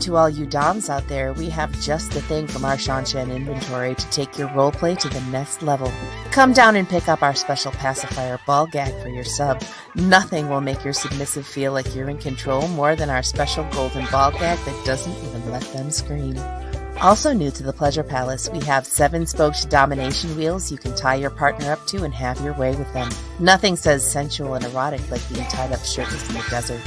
To all you doms out there, we have just the thing from our Shanshin inventory to take your roleplay to the next level. Come down and pick up our special pacifier ball gag for your sub. Nothing will make your submissive feel like you're in control more than our special golden ball gag that doesn't even let them scream. Also new to the Pleasure Palace, we have 7-spoked domination wheels you can tie your partner up to and have your way with them. Nothing says sensual and erotic like being tied up shirtless in the desert.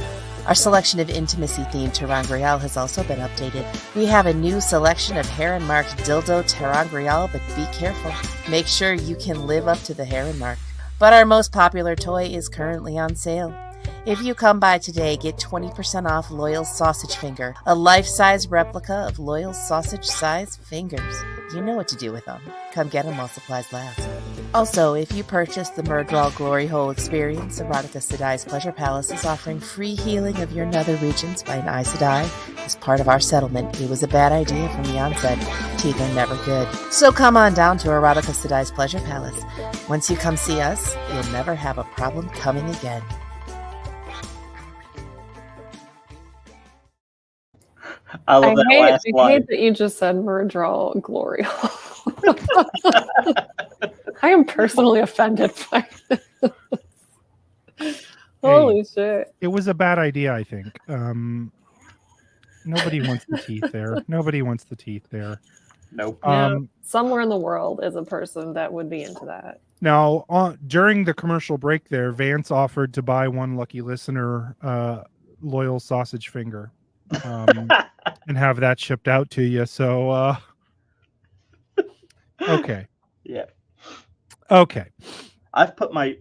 Our selection of intimacy-themed terangrial has also been updated. We have a new selection of heron mark dildo terangrial, but be careful. Make sure you can live up to the heron mark. But our most popular toy is currently on sale. If you come by today, get 20% off Loyal's Sausage Finger, a life-size replica of Loyal's sausage-size fingers. You know what to do with them. Come get them while supplies last. Also, if you purchase the Murdraw Glory Hole Experience, Erotica Sedai's Pleasure Palace is offering free healing of your nether regions by an Aes Sedai. As part of our settlement, it was a bad idea from the onset. Teeth are never good. So come on down to Erotica Sedai's Pleasure Palace. Once you come see us, you'll never have a problem coming again. I love that last line. I hate that you just said Murdraw Glory Hole. I am personally offended by this. Holy shit. It was a bad idea, I think. Nobody wants the teeth there. Nobody wants the teeth there. Nope. Somewhere in the world is a person that would be into that. Now, during the commercial break there, Vance offered to buy one lucky listener Loyal Sausage Finger. And have that shipped out to you. So okay. Yeah. Okay. I've put my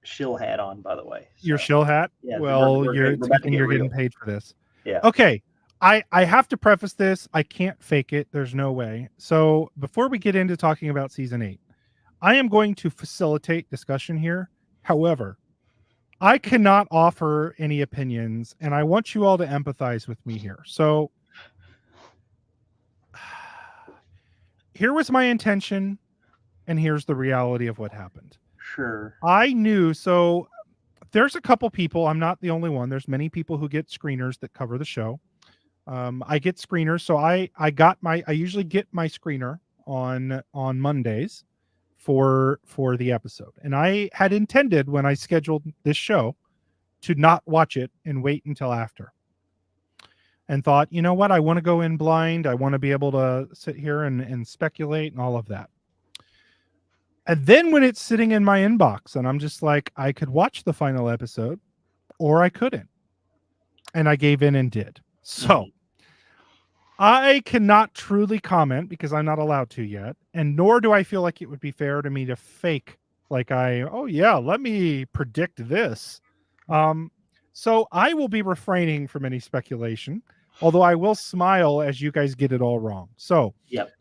shill hat on, by the way. So. Your shill hat? Yeah, well, you're getting paid for this. Yeah. Okay. I have to preface this. I can't fake it. There's no way. So before we get into talking about season 8, I am going to facilitate discussion here. However, I cannot offer any opinions, and I want you all to empathize with me here. So here was my intention, and here's the reality of what happened. Sure. I knew, so there's a couple people, I'm not the only one. There's many people who get screeners that cover the show. I get screeners, so I usually get my screener on Mondays for the episode. And I had intended when I scheduled this show to not watch it and wait until after. And thought, you know what? I want to go in blind. I want to be able to sit here and speculate and all of that. And then when it's sitting in my inbox and I'm just like, I could watch the final episode or I couldn't. And I gave in and did. So I cannot truly comment because I'm not allowed to yet, and nor do I feel like it would be fair to me to fake like let me predict this. So I will be refraining from any speculation, although I will smile as you guys get it all wrong. So, Yep.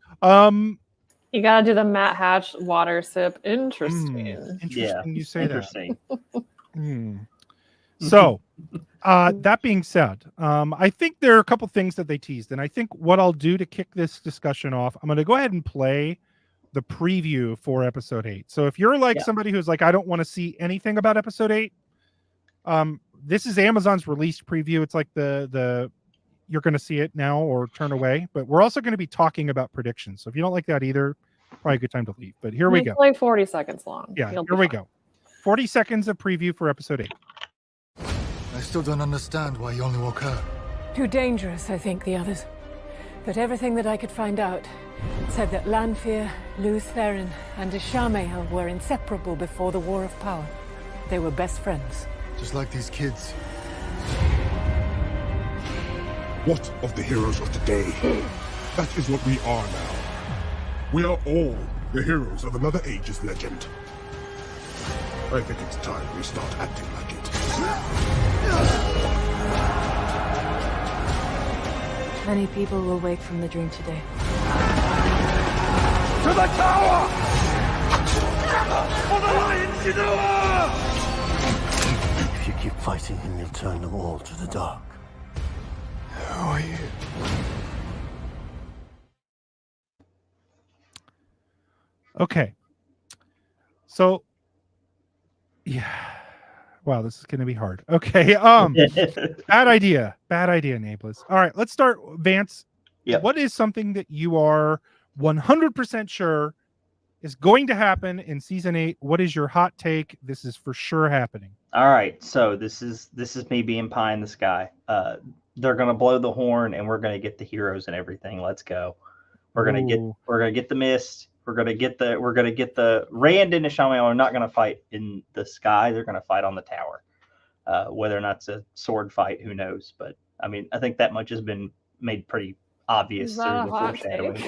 You gotta do the Matt Hatch water sip. Interesting. Interesting you say Interesting. that. So, that being said, I think there are a couple things that they teased, and I think what I'll do to kick this discussion off, I'm going to go ahead and play the preview for episode 8. So if you're like somebody who's like, I don't want to see anything about episode 8, this is Amazon's released preview. It's like the you're going to see it now or turn away, but we're also going to be talking about predictions. So if you don't like that either, probably a good time to leave. But here we go. Like 40 seconds long. Yeah, here we go. 40 seconds of preview for episode 8. I still don't understand why you only woke her. Too dangerous, I think, the others. But everything that I could find out said that Lanfear, Luz Theron, and Ishamael were inseparable before the War of Power. They were best friends. Just like these kids. What of the heroes of today? That is what we are now. We are all the heroes of another age's legend. I think it's time we start acting like it. Many people will wake from the dream today. To the tower! For the Lion Genoa! If you keep fighting him, you'll turn them all to the dark. Who are you? Okay. So, yeah. Wow, this is going to be hard. Okay. Bad idea, Nae'Blis. All right, let's start. Vance, what is something that you are 100% sure is going to happen in season 8? What is your hot take? This is for sure happening. All right, so this is me being pie in the sky. They're gonna blow the horn, and we're gonna get the heroes and everything. Let's go. We're gonna get the mist. We're gonna get the Rand and Ishamael are not gonna fight in the sky. They're gonna fight on the tower. Whether or not it's a sword fight, who knows? But I mean, I think that much has been made pretty obvious through the foreshadowing.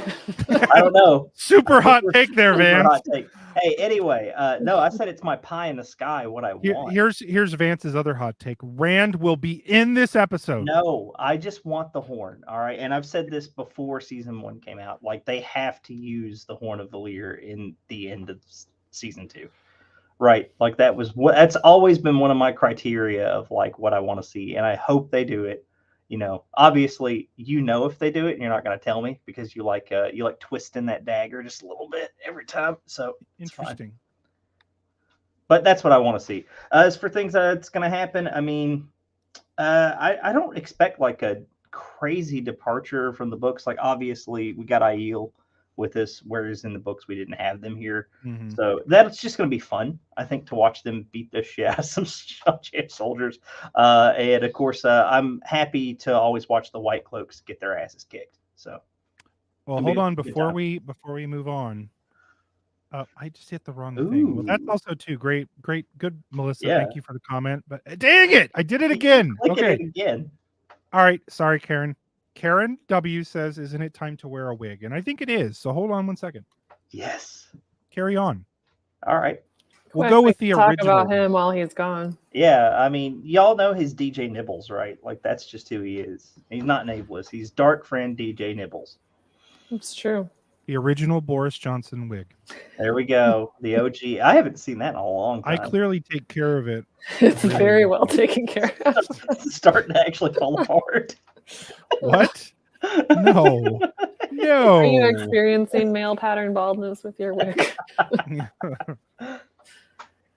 I don't know. Super hot take there, Vance. Hot take. Hey, anyway, no, I said it's my pie in the sky. What I want. Here's Vance's other hot take. Rand will be in this episode. No, I just want the horn. All right, and I've said this before season 1 came out. Like they have to use the Horn of Valir in the end of season 2. Right, like that's always been one of my criteria of like what I want to see, and I hope they do it. You know, obviously, if they do it, and you're not going to tell me because you like twisting that dagger just a little bit every time. So interesting. But that's what I want to see. As for things that's going to happen, I mean, I don't expect like a crazy departure from the books. Like obviously, we got Aiel with us, whereas in the books we didn't have them here. Mm-hmm. So that's just going to be fun, I think, to watch them beat the shit out of some champ soldiers. And of course, I'm happy to always watch the White Cloaks get their asses kicked. So, well, hold on before we move on. I just hit the wrong thing. Well, that's also too great, good, Melissa. Yeah. Thank you for the comment. But dang it, I did it again. Okay, again. All right, sorry, Karen. Karen W says, "Isn't it time to wear a wig?" And I think it is. So hold on one second. Yes. Carry on. All right. We'll go with the talk original. about him while he's gone. Yeah, I mean, y'all know his DJ Nibbles, right? Like that's just who he is. He's not Nae'Blis. He's dark friend DJ Nibbles. It's true. The original Boris Johnson wig. There we go. The OG. I haven't seen that in a long time. I clearly take care of it. It's very well taken care of. It's starting to actually fall apart. What? No. No. Are you experiencing male pattern baldness with your wig?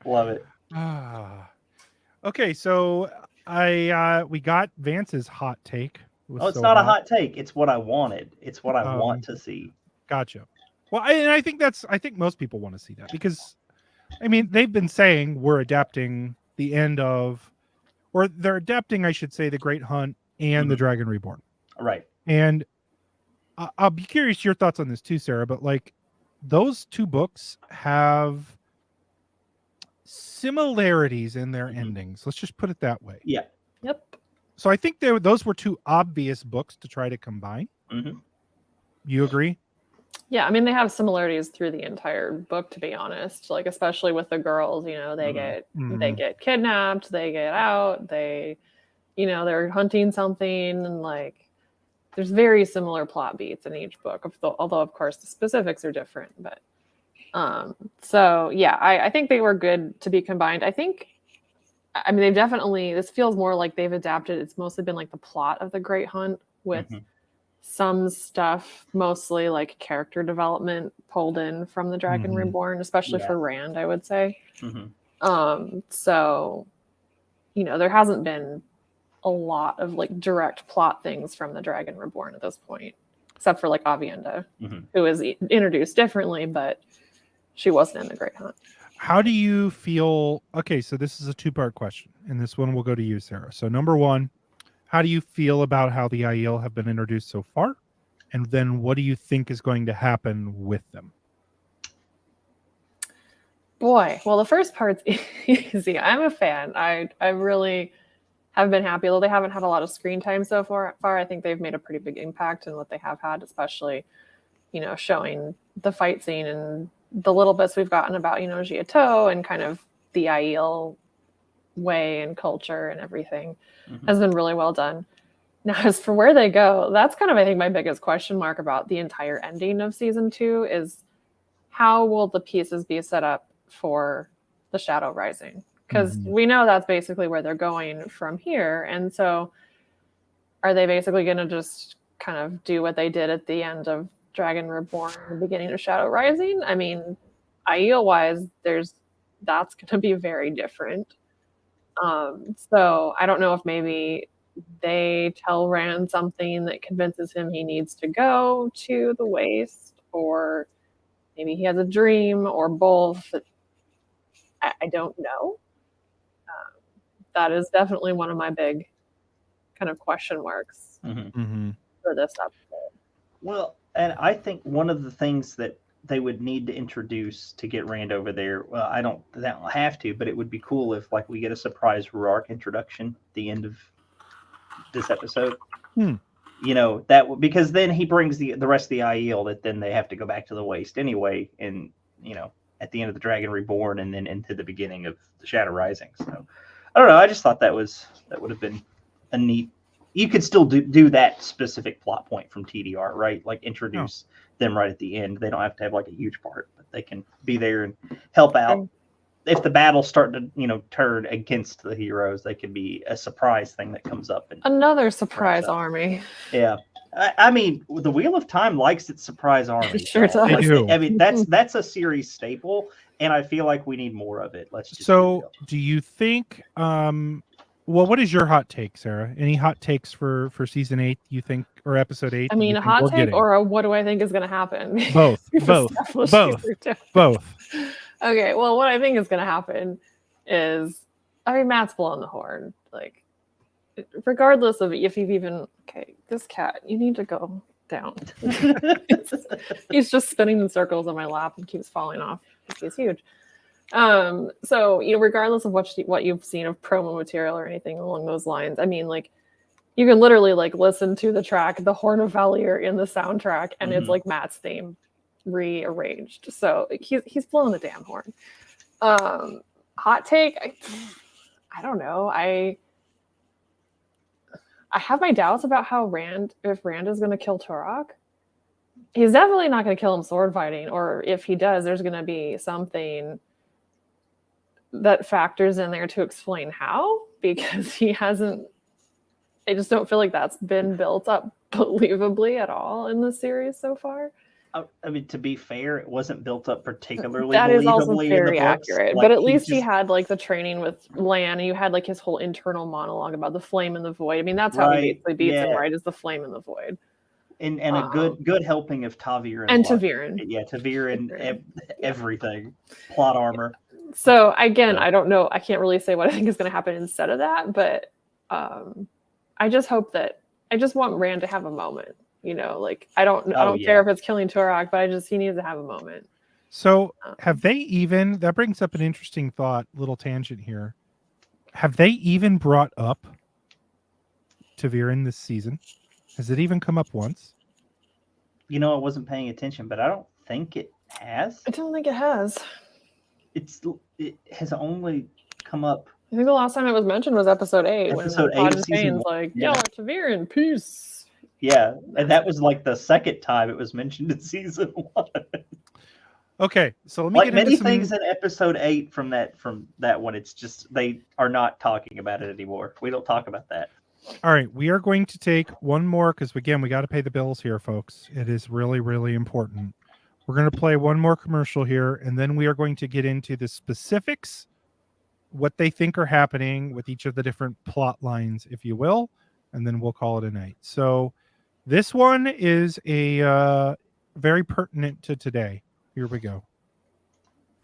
Love it. Okay, so we got Vance's hot take. It's not a hot take. It's what I wanted. It's what I want to see. Gotcha. Well, I think most people want to see that because, I mean, they've been saying we're adapting the end of, or they're adapting, I should say, The Great Hunt and The Dragon Reborn. Right. And I'll be curious your thoughts on this too, Sarah, but like those two books have similarities in their endings. Let's just put it that way. Yeah. Yep. So I think those were two obvious books to try to combine. Mm-hmm. You agree? Yeah, I mean, they have similarities through the entire book, to be honest. Like, especially with the girls, you know, they get kidnapped, they get out, they, you know, they're hunting something, and like, there's very similar plot beats in each book. Although, of course, the specifics are different. But so yeah, I think they were good to be combined. I mean, they've definitely. This feels more like they've adapted. It's mostly been like the plot of the Great Hunt with. Some stuff, mostly like character development, pulled in from the Dragon Reborn, especially for Rand, I would say. So, you know, there hasn't been a lot of like direct plot things from the Dragon Reborn at this point, except for like Avienda, who was introduced differently, but she wasn't in the Great Hunt. How do you feel? Okay, so this is a two-part question, and this one will go to you, Sarah. So number one, how do you feel about how the Aiel have been introduced so far? And then what do you think is going to happen with them? Boy, well, the first part's easy. I'm a fan. I really have been happy. Although they haven't had a lot of screen time so far, I think they've made a pretty big impact in what they have had, especially, you know, showing the fight scene and the little bits we've gotten about, you know, Giotto and kind of the Aiel way and culture and everything has been really well done. Now, as for where they go, that's kind of, I think, my biggest question mark about the entire ending of season 2 is how will the pieces be set up for the Shadow Rising? Because we know that's basically where they're going from here. And so are they basically going to just kind of do what they did at the end of Dragon Reborn, the beginning of Shadow Rising? I mean, Aiel-wise, that's going to be very different. So I don't know if maybe they tell Rand something that convinces him he needs to go to the Waste, or maybe he has a dream, or both. I don't know. That is definitely one of my big kind of question marks for this episode. Well, and I think one of the things that they would need to introduce to get Rand over there, well, they don't have to, but it would be cool if like we get a surprise Rurark introduction at the end of this episode. You know, because then he brings the rest of the Aiel that then they have to go back to the Waste anyway, and you know, at the end of the Dragon Reborn and then into the beginning of the Shadow Rising. So I don't know, I just thought that would have been a neat. You could still do that specific plot point from TDR, right? Like introduce them right at the end. They don't have to have like a huge part, but they can be there and help out. If the battle's starting to, you know, turn against the heroes, they could be a surprise thing that comes up. And another surprise army. Yeah. I mean, the Wheel of Time likes its surprise army. Sure does. I mean, that's a series staple, and I feel like we need more of it. Do you think well, what is your hot take, Sarah? Any hot takes for season 8, you think, or episode 8? I mean, a hot take or what do I think is going to happen? Both. Okay, well, what I think is going to happen is, I mean, Matt's blowing the horn. Like, regardless of if you've even, this cat, you need to go down. He's just spinning in circles on my lap and keeps falling off. He's huge. So, you know, regardless of what you've seen of promo material or anything along those lines, I mean, like, you can literally like listen to the track, the Horn of Valir in the soundtrack, and it's like Matt's theme rearranged. So he's blowing the damn horn. Hot take, I don't know. I have my doubts about how if Rand is going to kill Turok. He's definitely not going to kill him sword fighting, or if he does, there's going to be something that factors in there to explain how, because he hasn't. I just don't feel like that's been built up believably at all in the series so far. I mean, to be fair, it wasn't built up particularly that believably is also very in the books. accurate. Like, but at least he had like the training with Lan, and you had like his whole internal monologue about the flame and the void. I mean, that's how he basically beats him, right? Is the flame and the void. And a good helping of Ta'Veren and Ta'Veren. Yeah, Ta'Veren, everything, plot armor. So again, I don't know. I can't really say what I think is going to happen instead of that, but I just hope I just want Rand to have a moment. You know, like I don't care if it's killing Turok, but he needs to have a moment. So have they even? That brings up an interesting thought. Little tangent here. Have they even brought up Ta'Veren this season? Has it even come up once? I wasn't paying attention, but I don't think it has. I don't think it has. It has only come up. I think the last time it was mentioned was episode 8. Episode when 8 of season 1. Y'all are Kyrian, peace. Yeah, and that was like the second time it was mentioned in season 1. Okay, so let me like get many into things in episode 8 from that one. It's just they are not talking about it anymore. We don't talk about that. All right, we are going to take one more because again, we got to pay the bills here, folks. It is really, really important. We're going to play one more commercial here, and then we are going to get into the specifics, what they think are happening with each of the different plot lines, if you will, and then we'll call it a night. So this one is a very pertinent to today. Here we go.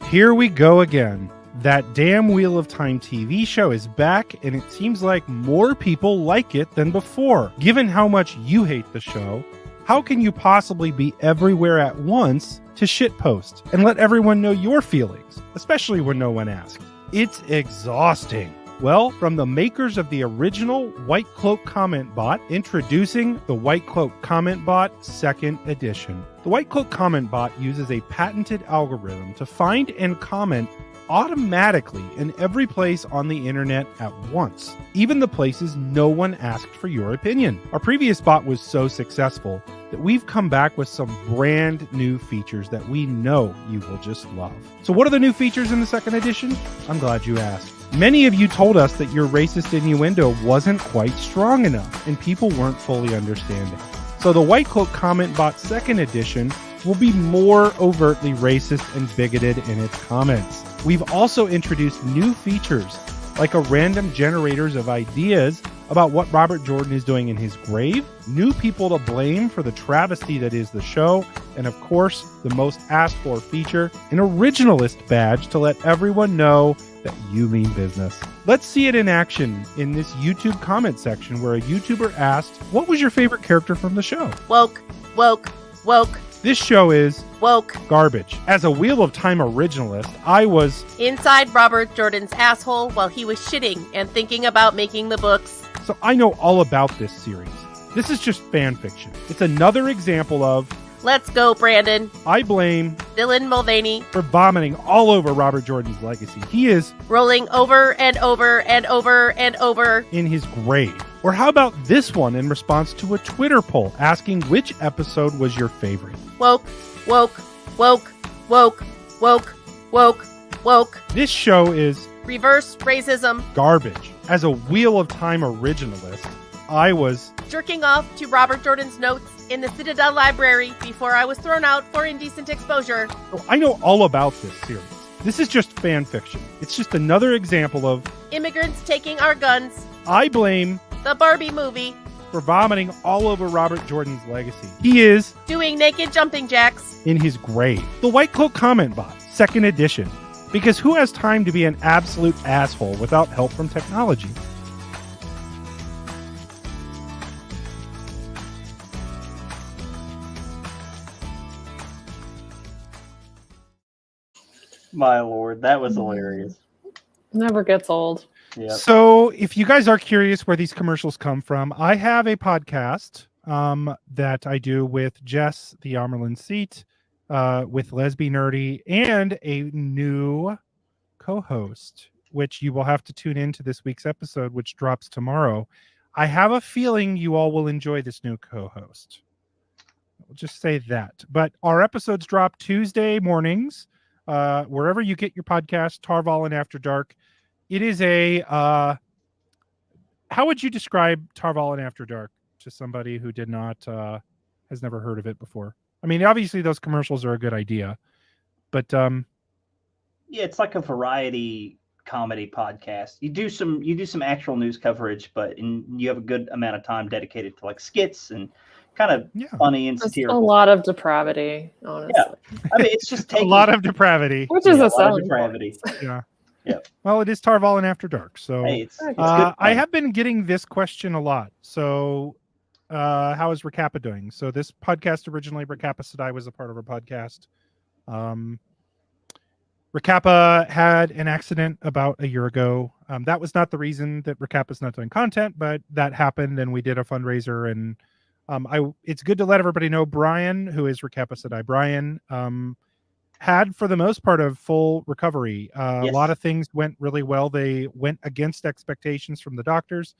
Here we go again. That damn Wheel of Time TV show is back, and it seems like more people like it than before. Given how much you hate the show, how can you possibly be everywhere at once to shitpost and let everyone know your feelings, especially when no one asks? It's exhausting. Well, from the makers of the original White Cloak Comment Bot, introducing the White Cloak Comment Bot 2nd Edition. The White Cloak Comment Bot uses a patented algorithm to find and comment automatically in every place on the internet at once, even the places no one asked for your opinion. Our previous bot was so successful that we've come back with some brand new features that we know you will just love. So what are the new features in the 2nd edition? I'm glad you asked. Many of you told us that your racist innuendo wasn't quite strong enough and people weren't fully understanding. So the White Cloak Comment Bot 2nd Edition will be more overtly racist and bigoted in its comments. We've also introduced new features like a random generators of ideas about what Robert Jordan is doing in his grave, new people to blame for the travesty that is the show, and of course, the most asked for feature, an originalist badge to let everyone know that you mean business. Let's see it in action in this YouTube comment section where a YouTuber asked, what was your favorite character from the show? Woke, woke, woke. This show is woke garbage. As a Wheel of Time originalist, I was inside Robert Jordan's asshole while he was shitting and thinking about making the books. So I know all about this series. This is just fan fiction. It's another example of let's go, Brandon. I blame Dylan Mulvaney for vomiting all over Robert Jordan's legacy. He is rolling over and over and over and over in his grave. Or how about this one in response to a Twitter poll asking which episode was your favorite? Woke, woke, woke, woke, woke, woke, woke. This show is reverse racism garbage. As a Wheel of Time originalist, I was jerking off to Robert Jordan's notes in the Citadel Library before I was thrown out for indecent exposure. Oh, I know all about this series. This is just fan fiction. It's just another example of immigrants taking our guns. I blame the Barbie movie for vomiting all over Robert Jordan's legacy. He is doing naked jumping jacks in his grave. The White Cloak Comment Bot, 2nd Edition. Because who has time to be an absolute asshole without help from technology? My lord, that was hilarious. Never gets old. Yep. So if you guys are curious where these commercials come from, I have a podcast that I do with Jess, the Armerlin Seat, with Lesby Nerdy, and a new co-host, which you will have to tune into this week's episode, which drops tomorrow. I have a feeling you all will enjoy this new co-host. I'll just say that. But our episodes drop Tuesday mornings, wherever you get your podcast, Tarval and After Dark. It is a, how would you describe Tarval and After Dark to somebody who did not, has never heard of it before? I mean, obviously those commercials are a good idea, but yeah, it's like a variety comedy podcast. You do some actual news coverage, but you have a good amount of time dedicated to like skits and kind of funny and satirical. A lot of depravity, honestly. Yeah, I mean, it's just a lot of depravity, which is a lot of depravity. Yeah. Yeah. Well, it is Tarval and After Dark. So hey, it's good I have been getting this question a lot. So how is Recappa doing? So this podcast originally, Recappa Sedai, was a part of our podcast. Recappa had an accident about a year ago. That was not the reason that Recappa's not doing content, but that happened and we did a fundraiser and It's good to let everybody know Brian, who is Erotica Sedai, Brian had for the most part a full recovery. A lot of things went really well. They went against expectations from the doctors.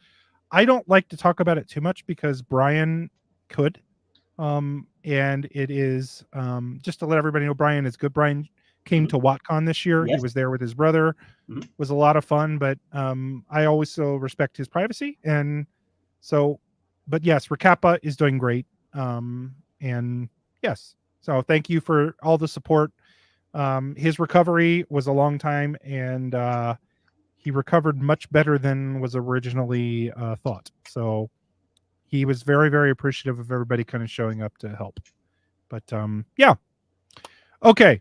I don't like to talk about it too much because Brian could. And it is just to let everybody know Brian is good. Brian came to WatCon this year. He was there with his brother. It was a lot of fun, but I always so respect his privacy. And so, but yes, Erotica is doing great. And yes, so thank you for all the support. His recovery was a long time, and he recovered much better than was originally thought. So he was very, very appreciative of everybody kind of showing up to help. But yeah. Okay.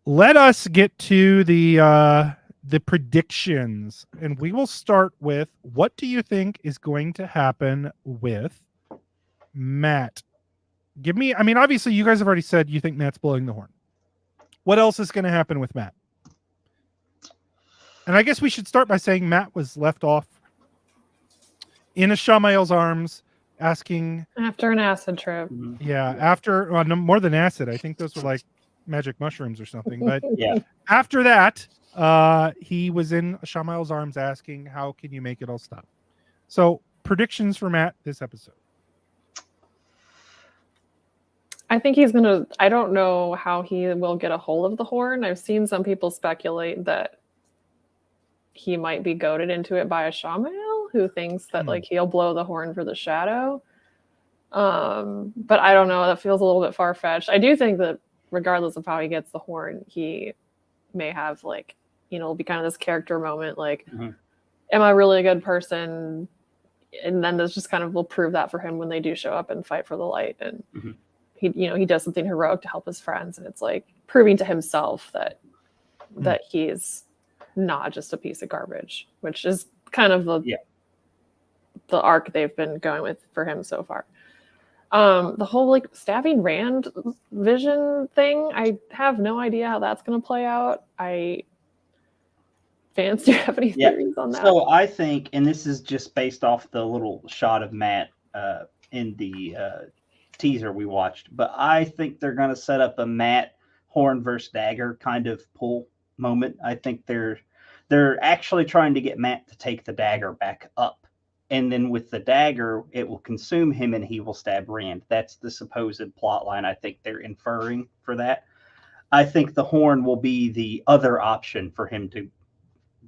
Let us get to the predictions, and we will start with, what do you think is going to happen with Matt? Give me, I mean, obviously you guys have already said you think Matt's blowing the horn. What else is going to happen with Matt? And I guess we should start by saying Matt was left off in Ishamael's arms, asking after an acid trip. Yeah, after no, more than acid. I think those were like magic mushrooms or something. But yeah, after that, he was in Ishamael's arms, asking, "How can you make it all stop?" So, predictions for Matt this episode. I think he's gonna. I don't know how he will get a hold of the horn. I've seen some people speculate that he might be goaded into it by Ishamael, who thinks that like he'll blow the horn for the shadow. But I don't know. That feels a little bit far fetched. I do think that regardless of how he gets the horn, he may have like, you know, it'll be kind of this character moment. Like, am I really a good person? And then this just kind of will prove that for him when they do show up and fight for the light. And he, you know, he does something heroic to help his friends, and it's like proving to himself that that he's not just a piece of garbage, which is kind of the arc they've been going with for him so far. The whole like stabbing Rand vision thing, I have no idea how that's going to play out. Vance, do you have any theories on that? So I think, and this is just based off the little shot of Matt in the teaser we watched, but I think they're going to set up a Matt horn versus dagger kind of pull moment. I think they're actually trying to get Matt to take the dagger back up, and then with the dagger it will consume him and he will stab Rand. That's the supposed plot line. I think they're inferring for that. I think the horn will be the other option for him to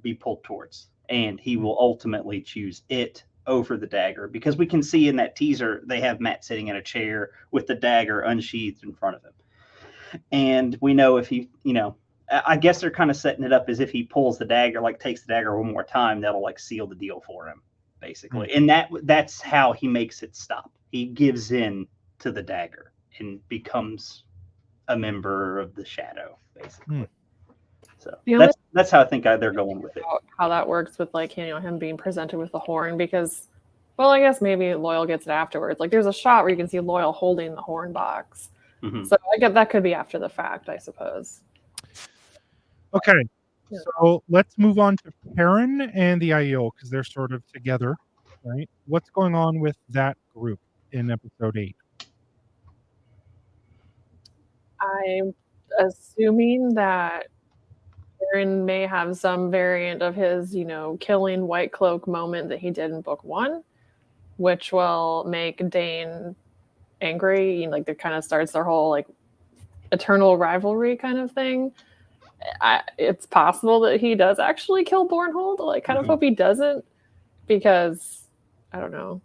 be pulled towards, and he will ultimately choose it over the dagger, because we can see in that teaser they have Matt sitting in a chair with the dagger unsheathed in front of him, and we know if he, you know, I guess they're kind of setting it up as if he pulls the dagger, like takes the dagger one more time, that'll like seal the deal for him, basically. And that's how he makes it stop. He gives in to the dagger and becomes a member of the shadow, basically. So that's how I think they're going with it. How that works with like, you know, him being presented with the horn, because, well, I guess maybe Loyal gets it afterwards. Like there's a shot where you can see Loyal holding the horn box. So I get that could be after the fact, I suppose. Okay, so let's move on to Perrin and the IEO, because they're sort of together, right? What's going on with that group in episode 8? I'm assuming that Perrin may have some variant of his, you know, killing White Cloak moment that he did in book 1, which will make Dane angry. You know, like there kind of starts their whole like eternal rivalry kind of thing. It's possible that he does actually kill Bornhold. I kind of hope he doesn't, because I don't know.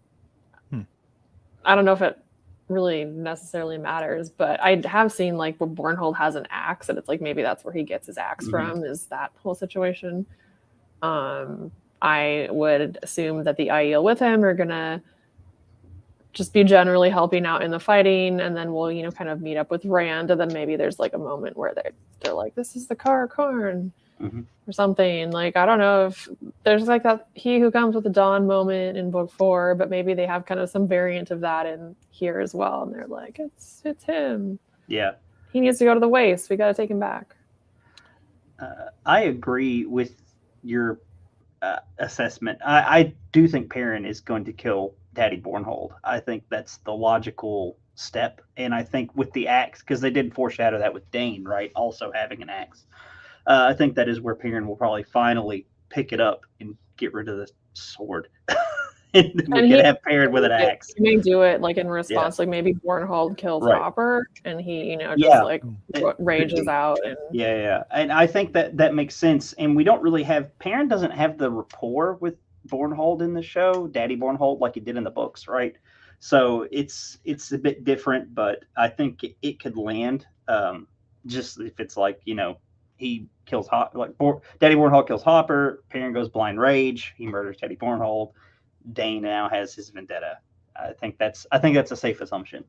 I don't know if it really necessarily matters, but I have seen like where Bornhold has an axe, and it's like maybe that's where he gets his axe from, is that whole situation. I would assume that the IEL with him are gonna just be generally helping out in the fighting, and then we'll, you know, kind of meet up with Rand, and then maybe there's like a moment where they're like, this is the Karn or something. Like, I don't know if there's like that he who comes with the dawn moment in book 4, but maybe they have kind of some variant of that in here as well, and they're like, it's him. Yeah, he needs to go to the waste. We got to take him back. I agree with your assessment. I do think Perrin is going to kill Daddy Bornhold. I think that's the logical step. And I think with the axe, because they did foreshadow that with Dane, right? Also having an axe. I think that is where Perrin will probably finally pick it up and get rid of the sword. and we could have Perrin with an axe. He may do it like in response, like maybe Bornhold kills Hopper, and he, rages out. And and I think that makes sense. And we don't really have Perrin doesn't have the rapport with Bornhold in the show, Daddy Bornhold, like he did in the books, right? So it's a bit different, but I think it could land. Just if it's like he kills Daddy Bornhold kills Hopper, Perrin goes blind rage, he murders Daddy Bornhold. Dane now has his vendetta. I think that's a safe assumption.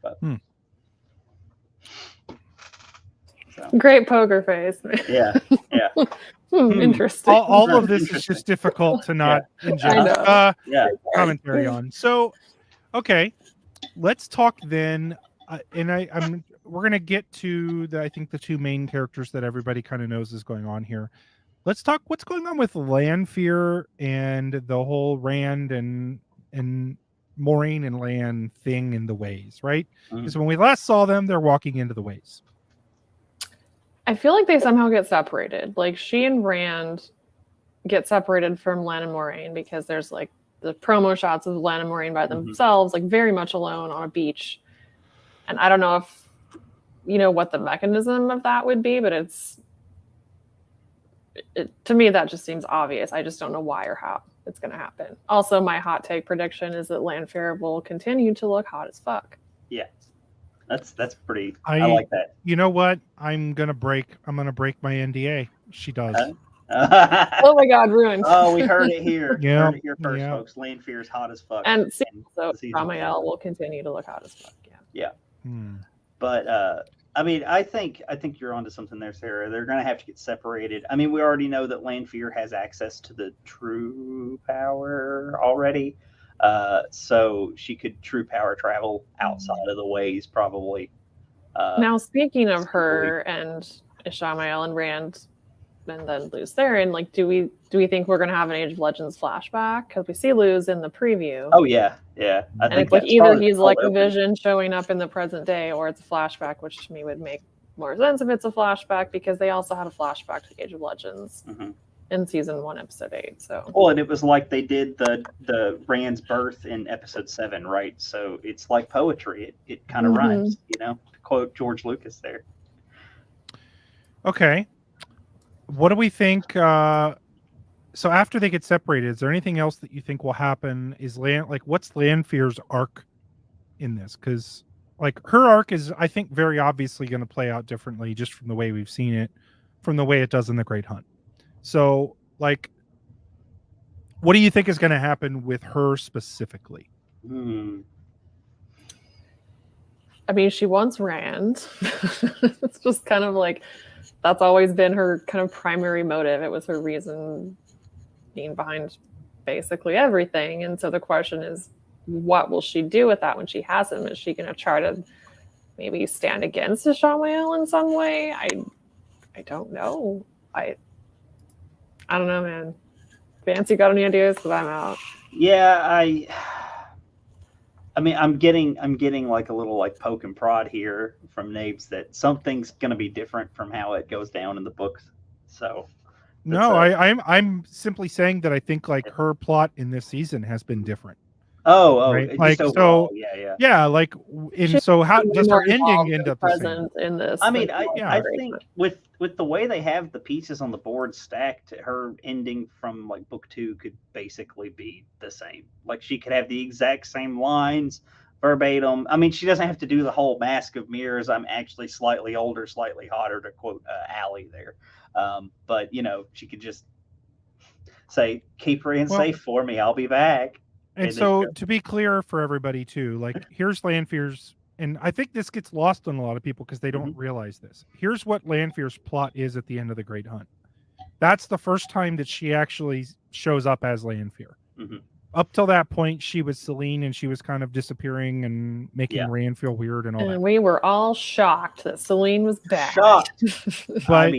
But, Great poker face. Yeah. Interesting. All of this is just difficult to not inject commentary on. So, okay, let's talk then. We're gonna get to I think the two main characters that everybody kind of knows is going on here. Let's talk what's going on with Lanfear and the whole Rand and Maureen and Rand thing in the ways, right? Because when we last saw them, they're walking into the ways. I feel like they somehow get separated. Like she and Rand get separated from Lan and Maureen because there's like the promo shots of Lan and Maureen by themselves, like very much alone on a beach. And I don't know if what the mechanism of that would be, but to me, that just seems obvious. I just don't know why or how it's going to happen. Also, my hot take prediction is that Lanfear will continue to look hot as fuck. Yeah, that's pretty. I like that. You know what? I'm gonna break my NDA. She does. Oh my God, ruined. Oh, we heard it here. Yeah, heard it here first, folks. Lanfear is hot as fuck. And so Ramael will continue to look hot as fuck. Yeah. But I think you're onto something there, Sarah. They're going to have to get separated. I mean, we already know that Lanfear has access to the true power already. So she could true power travel outside of the ways, probably. Now, speaking of her and Ishamael and Rand, and then Luz Theron, like, do we think we're going to have an Age of Legends flashback? Because we see Luz in the preview. Oh yeah. I think it's like either he's like a vision showing up in the present day, or it's a flashback, which to me would make more sense if it's a flashback, because they also had a flashback to Age of Legends in season 1, episode 8. So and it was like they did the Rand's birth in episode 7, right? So it's like poetry. It kind of rhymes, to quote George Lucas there. Okay. What do we think? So after they get separated, is there anything else that you think will happen? What's Lanfear's arc in this? Because her arc is, I think, very obviously going to play out differently just from the way we've seen it, from the way it does in The Great Hunt. So, what do you think is going to happen with her specifically? I mean, she wants Rand. It's just kind of like, that's always been her kind of primary motive. It was her reason being behind basically everything. And so the question is, what will she do with that when she has him? Is she going to try to maybe stand against Ishamael in some way? I don't know. I don't know, man. Vance, you got any ideas? Because I'm out. Yeah, I mean, I'm getting like a little poke and prod here from Nae'Blis that something's going to be different from how it goes down in the books. So no, I'm simply saying that I think her plot in this season has been different. Right? So how does her ending end up present in this? I mean, I think with the way they have the pieces on the board stacked, her ending from book 2 could basically be the same. She could have the exact same lines verbatim. I mean, she doesn't have to do the whole Mask of Mirrors. I'm actually slightly older, slightly hotter, to quote Allie there. But she could just say, "Keep Rand safe for me. I'll be back." And so, to be clear for everybody too, here's Lanfear's, and I think this gets lost on a lot of people because they don't realize this. Here's what Lanfear's plot is at the end of The Great Hunt. That's the first time that she actually shows up as Lanfear. Up till that point, she was Selene, and she was kind of disappearing and making Rand feel weird and all that. And we were all shocked that Selene was back. Shocked. But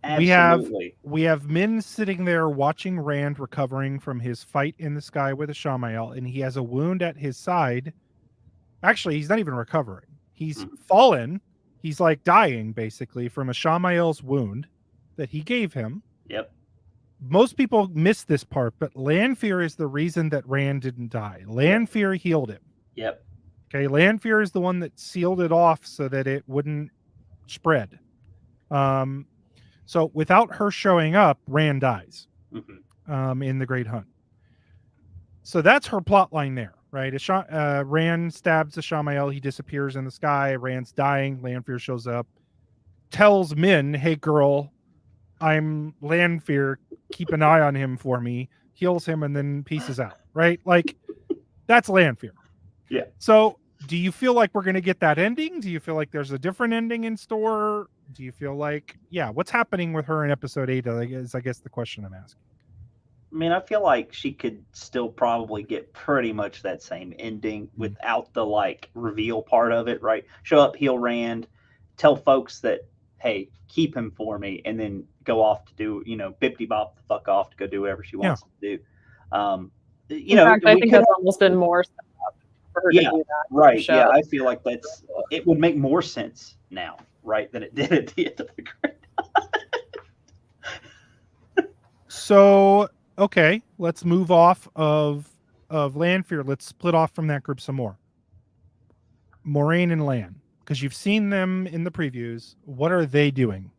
Absolutely. We have Min sitting there watching Rand recovering from his fight in the sky with Ashamael, and he has a wound at his side. Actually, he's not even recovering. He's fallen. He's like dying basically from Ashamael's wound that he gave him. Yep. Most people miss this part, but Lanfear is the reason that Rand didn't die. Lanfear healed him. Yep. Okay, Lanfear is the one that sealed it off so that it wouldn't spread. So without her showing up, Rand dies in the Great Hunt. So that's her plot line there, right? Rand stabs Ashamael. He disappears in the sky. Rand's dying. Lanfear shows up, tells Min, hey, girl, I'm Lanfear. Keep an eye on him for me. Heals him and then pieces out, right? Like, that's Lanfear. Yeah. So do you feel like we're going to get that ending? Do you feel like there's a different ending in store? Do you feel like, what's happening with her in episode 8 is, I guess, the question I'm asking. I mean, I feel like she could still probably get pretty much that same ending without the, like, reveal part of it, right? Show up, heal Rand, tell folks that, hey, keep him for me, and then go off to do, bippity-bop the fuck off to go do whatever she wants to do. In fact, I think that's almost been more set up for her to do that. Right. Yeah, I feel like it would make more sense now, right, than it did at the end of the Great. So, okay, let's move off of Lanfear. Let's split off from that group some more. Maureen and Lan, because you've seen them in the previews. What are they doing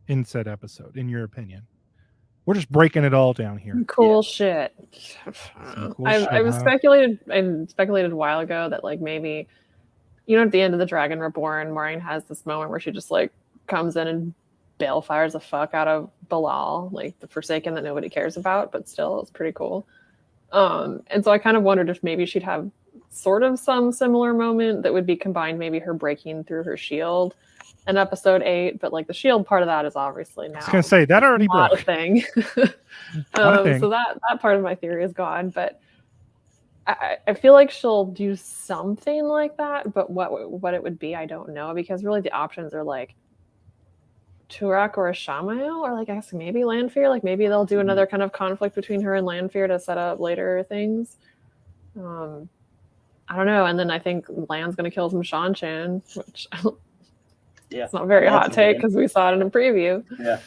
in said episode, in your opinion? We're just breaking it all down here. Cool shit. I was speculated a while ago that, like, maybe, at the end of the Dragon Reborn, Maureen has this moment where she just, like, comes in and balefires the fuck out of Balal, like the Forsaken that nobody cares about, but still it's pretty cool. And so I kind of wondered if maybe she'd have sort of some similar moment that would be combined, maybe her breaking through her shield in episode 8, but like the shield part of that is obviously now. I was gonna say that already not broke. a thing. So that part of my theory is gone, but I feel like she'll do something like that, but what it would be, I don't know, because really the options are like Turak or Ashamael, or like I guess maybe Lanfear. Like maybe they'll do another kind of conflict between her and Lanfear to set up later things. I don't know. And then I think Lan's gonna kill some Shan-Chan, which it's not very hot take because we saw it in a preview. Yeah.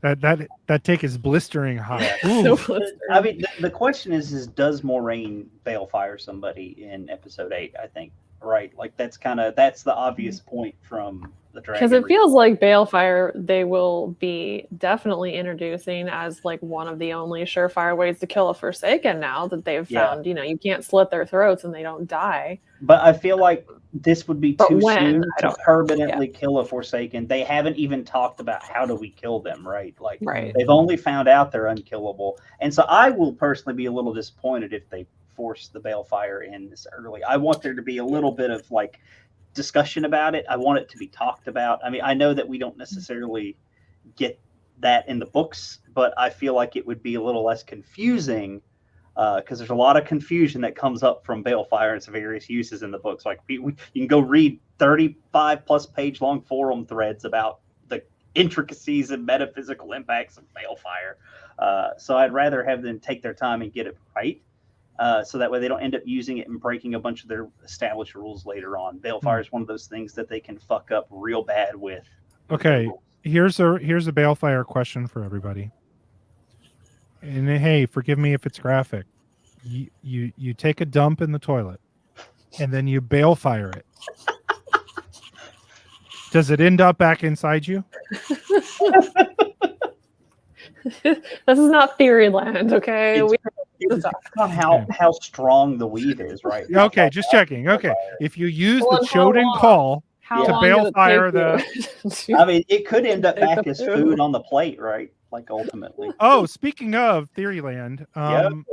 That take is blistering hot. So blistering. I mean, the question is does Maureen balefire somebody in episode 8? I think, right? Like that's the obvious point from the Dragon. Because it feels like balefire they will be definitely introducing as like one of the only surefire ways to kill a Forsaken now that they've found. You can't slit their throats and they don't die. But I feel like this would be too soon to permanently kill a Forsaken. They haven't even talked about how do we kill them, right? Like they've only found out they're unkillable. And so I will personally be a little disappointed if they force the balefire in this early. I want there to be a little bit of like discussion about it. I want it to be talked about. I mean, I know that we don't necessarily get that in the books, but I feel like it would be a little less confusing because there's a lot of confusion that comes up from balefire and its various uses in the books. Like you can go read 35 plus page long forum threads about the intricacies and metaphysical impacts of balefire. So I'd rather have them take their time and get it right. So that way they don't end up using it and breaking a bunch of their established rules later on. Balefire is one of those things that they can fuck up real bad with. Okay, here's a balefire question for everybody. And hey, forgive me if it's graphic. You take a dump in the toilet, and then you balefire it. Does it end up back inside you? This is not theory land, okay? It's not how strong the weed is, right? Okay, just checking. Okay, if you use the Choden call to balefire the... I mean, it could end up back as food on the plate, right? Like ultimately. Oh, speaking of Theoryland,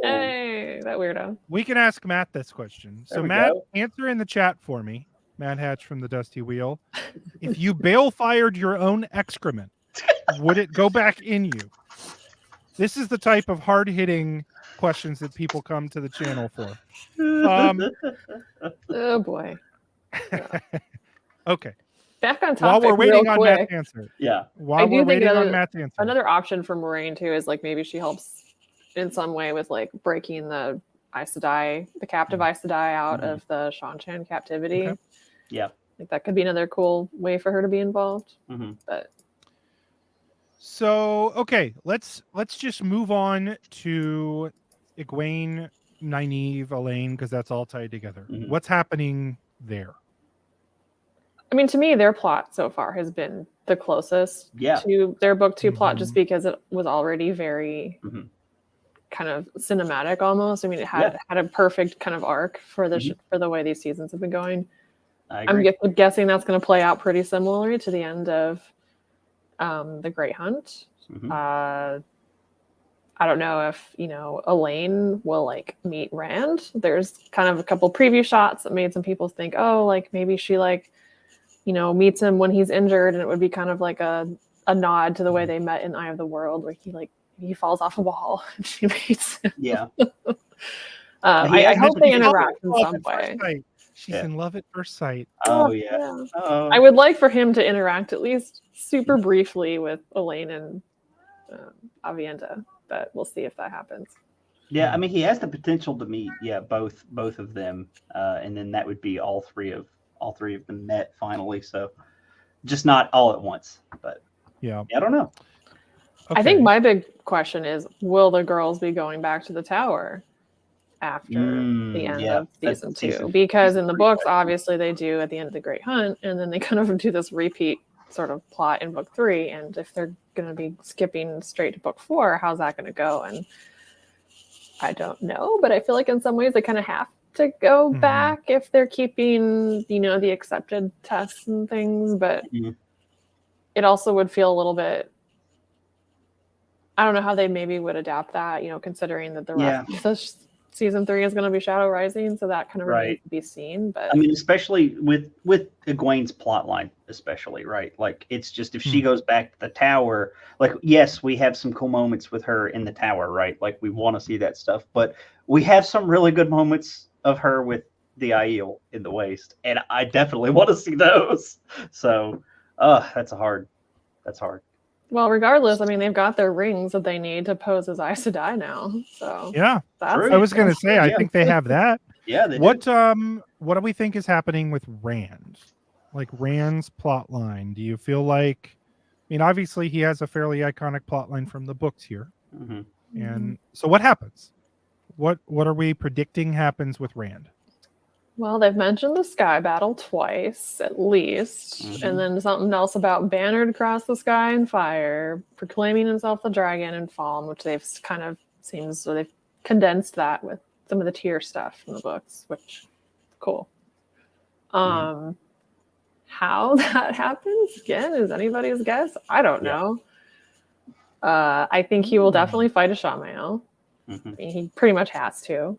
hey, that weirdo. We can ask Matt this question. So Matt, answer in the chat for me. Matt Hatch from the Dusty Wheel. If you balefired your own excrement, would it go back in you? This is the type of hard-hitting questions that people come to the channel for. Oh boy. Okay. Back on While topic, we're waiting on quick. Matt's answer. Yeah. While we're waiting on Matt's answer. Another option for Maureen too is like maybe she helps in some way with like breaking the Aes Sedai, the captive Aes Sedai out of the Shan-Chan captivity. Okay. Yeah. Like that could be another cool way for her to be involved. But so okay, let's just move on to Egwene, Nynaeve, Elaine, because that's all tied together. What's happening there? I mean, to me, their plot so far has been the closest to their book 2 plot, just because it was already very kind of cinematic almost. I mean, it had a perfect kind of arc for the for the way these seasons have been going. I'm guessing that's going to play out pretty similarly to the end of the Great Hunt. I don't know if, Elaine will like meet Rand. There's kind of a couple preview shots that made some people think, oh, like maybe she meets him when he's injured, and it would be kind of like a nod to the way they met in Eye of the World, where he falls off a wall and she meets him. Yeah. I hope they interact in some way. She's in love at first sight. Oh yeah. I would like for him to interact at least super briefly with Elaine and Aviendha, but we'll see if that happens. Yeah, I mean, he has the potential to meet both of them, and then that would be all three of them met finally. So just not all at once, but I don't know. Okay. I think my big question is, will the girls be going back to the tower after the end of season 2? Because in the books, obviously they do at the end of the Great Hunt, and then they kind of do this repeat sort of plot in book 3. And if they're going to be skipping straight to book 4, how's that going to go? And I don't know, but I feel like in some ways they kind of have to go back if they're keeping, the accepted tests and things. But it also would feel a little bit, I don't know how they maybe would adapt that, considering that the rest of season 3 is going to be Shadow Rising, so that kind of remains to be seen. But I mean, especially with Egwene's plotline, especially, right? Like, it's just if she goes back to the tower, like, yes, we have some cool moments with her in the tower, right? Like, we want to see that stuff, but we have some really good moments of her with the Aiel in the Waste, and I definitely want to see those. So, that's hard. Well, regardless, I mean, they've got their rings that they need to pose as Aes Sedai now. So I was going to say, I think they have that. Yeah. They what do we think is happening with Rand? Like Rand's plot line? Do you feel like? I mean, obviously he has a fairly iconic plot line from the books here, and so what happens? What are we predicting happens with Rand? Well, they've mentioned the sky battle twice, at least. And then something else about bannered across the sky and fire, proclaiming himself the dragon and fallen, which they've kind of seems so they've condensed that with some of the tier stuff from the books, which cool. How that happens, again, is anybody's guess. I don't know. I think he will definitely fight a Shamael. I mean, he pretty much has to.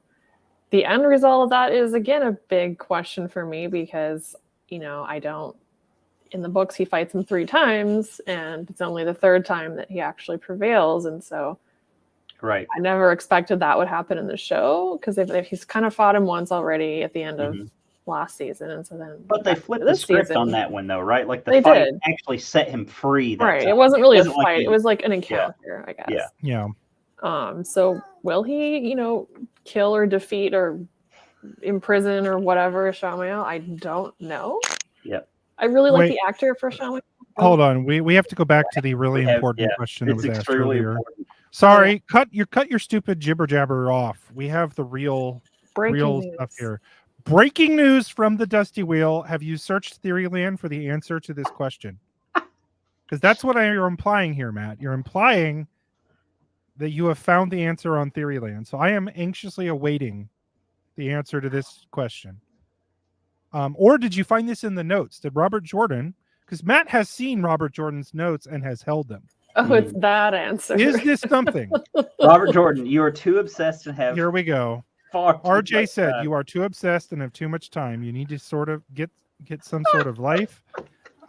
The end result of that is, again, a big question for me because, in the books, he fights him 3 times and it's only the 3rd time that he actually prevails. And so I never expected that would happen in the show because if he's kind of fought him once already at the end of last season. And so then, but they flipped the script on that one though, right? Like the fight actually set him free. Right. It wasn't really a fight. It was like an encounter, I guess. Yeah. So will he, kill or defeat or imprison or whatever Shamael? I don't know. Yeah. I really like the actor for Shamael. Hold on. We have to go back to the really important question that was asked earlier. Sorry, cut your stupid jibber jabber off. We have the real stuff here. Breaking news from the Dusty Wheel. Have you searched Theoryland for the answer to this question? Because that's what you're implying here, Matt. You're implying that you have found the answer on Theoryland. So I am anxiously awaiting the answer to this question. Or did you find this in the notes? Did Robert Jordan, because Matt has seen Robert Jordan's notes and has held them. Oh, it's that answer. Is this something? Robert Jordan, you are too obsessed to have. Here we go. RJ said you are too obsessed and have too much time. You need to sort of get some sort of life.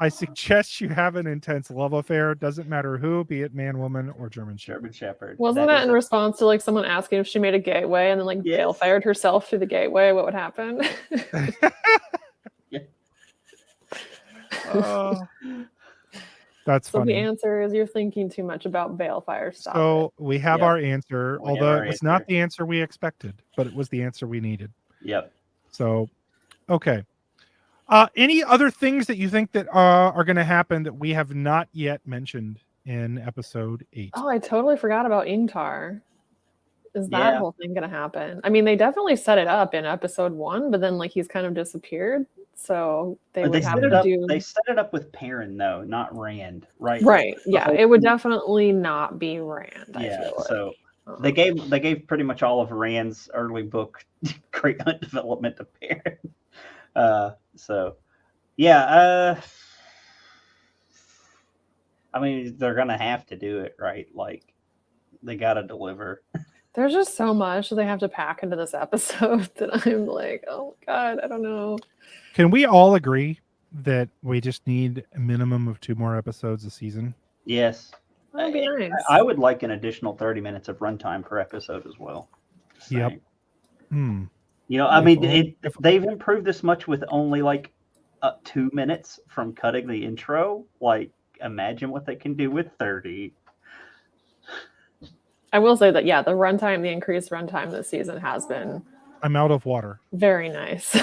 I suggest you have an intense love affair. Doesn't matter who, be it man, woman, or German Shepherd. Wasn't that in response to like someone asking if she made a gateway and then like Gail fired herself through the gateway? What would happen? That's so funny. the answer is you're thinking too much about Balefire. Stop So it. we have our answer, We have although our it was answer. not the answer we expected, but it was the answer we needed. Yep. So, okay. Any other things that you think that are going to happen that we have not yet mentioned in episode 8? Oh, I totally forgot about Ingtar. Is that Yeah. whole thing gonna happen? I mean, they definitely set it up in episode 1, but then like he's kind of disappeared. So they would have to do. They set it up with Perrin though, not Rand, right? Right. The Yeah, whole it would thing- definitely not be Rand. I Yeah. feel like. So they gave pretty much all of Rand's early book Great Hunt development to Perrin. So yeah. I mean, they're gonna have to do it, right? Like they gotta deliver. There's just so much they have to pack into this episode that I'm like, oh my god, I don't know. Can we all agree that we just need a minimum of 2 more episodes a season? Yes. That would be nice. I would like an additional 30 minutes of runtime per episode as well. Just Yep. saying. You know, I mean, if they've improved this much with only like 2 minutes from cutting the intro, like imagine what they can do with 30. I will say that, yeah, the increased runtime this season has been. I'm out of water. Very nice.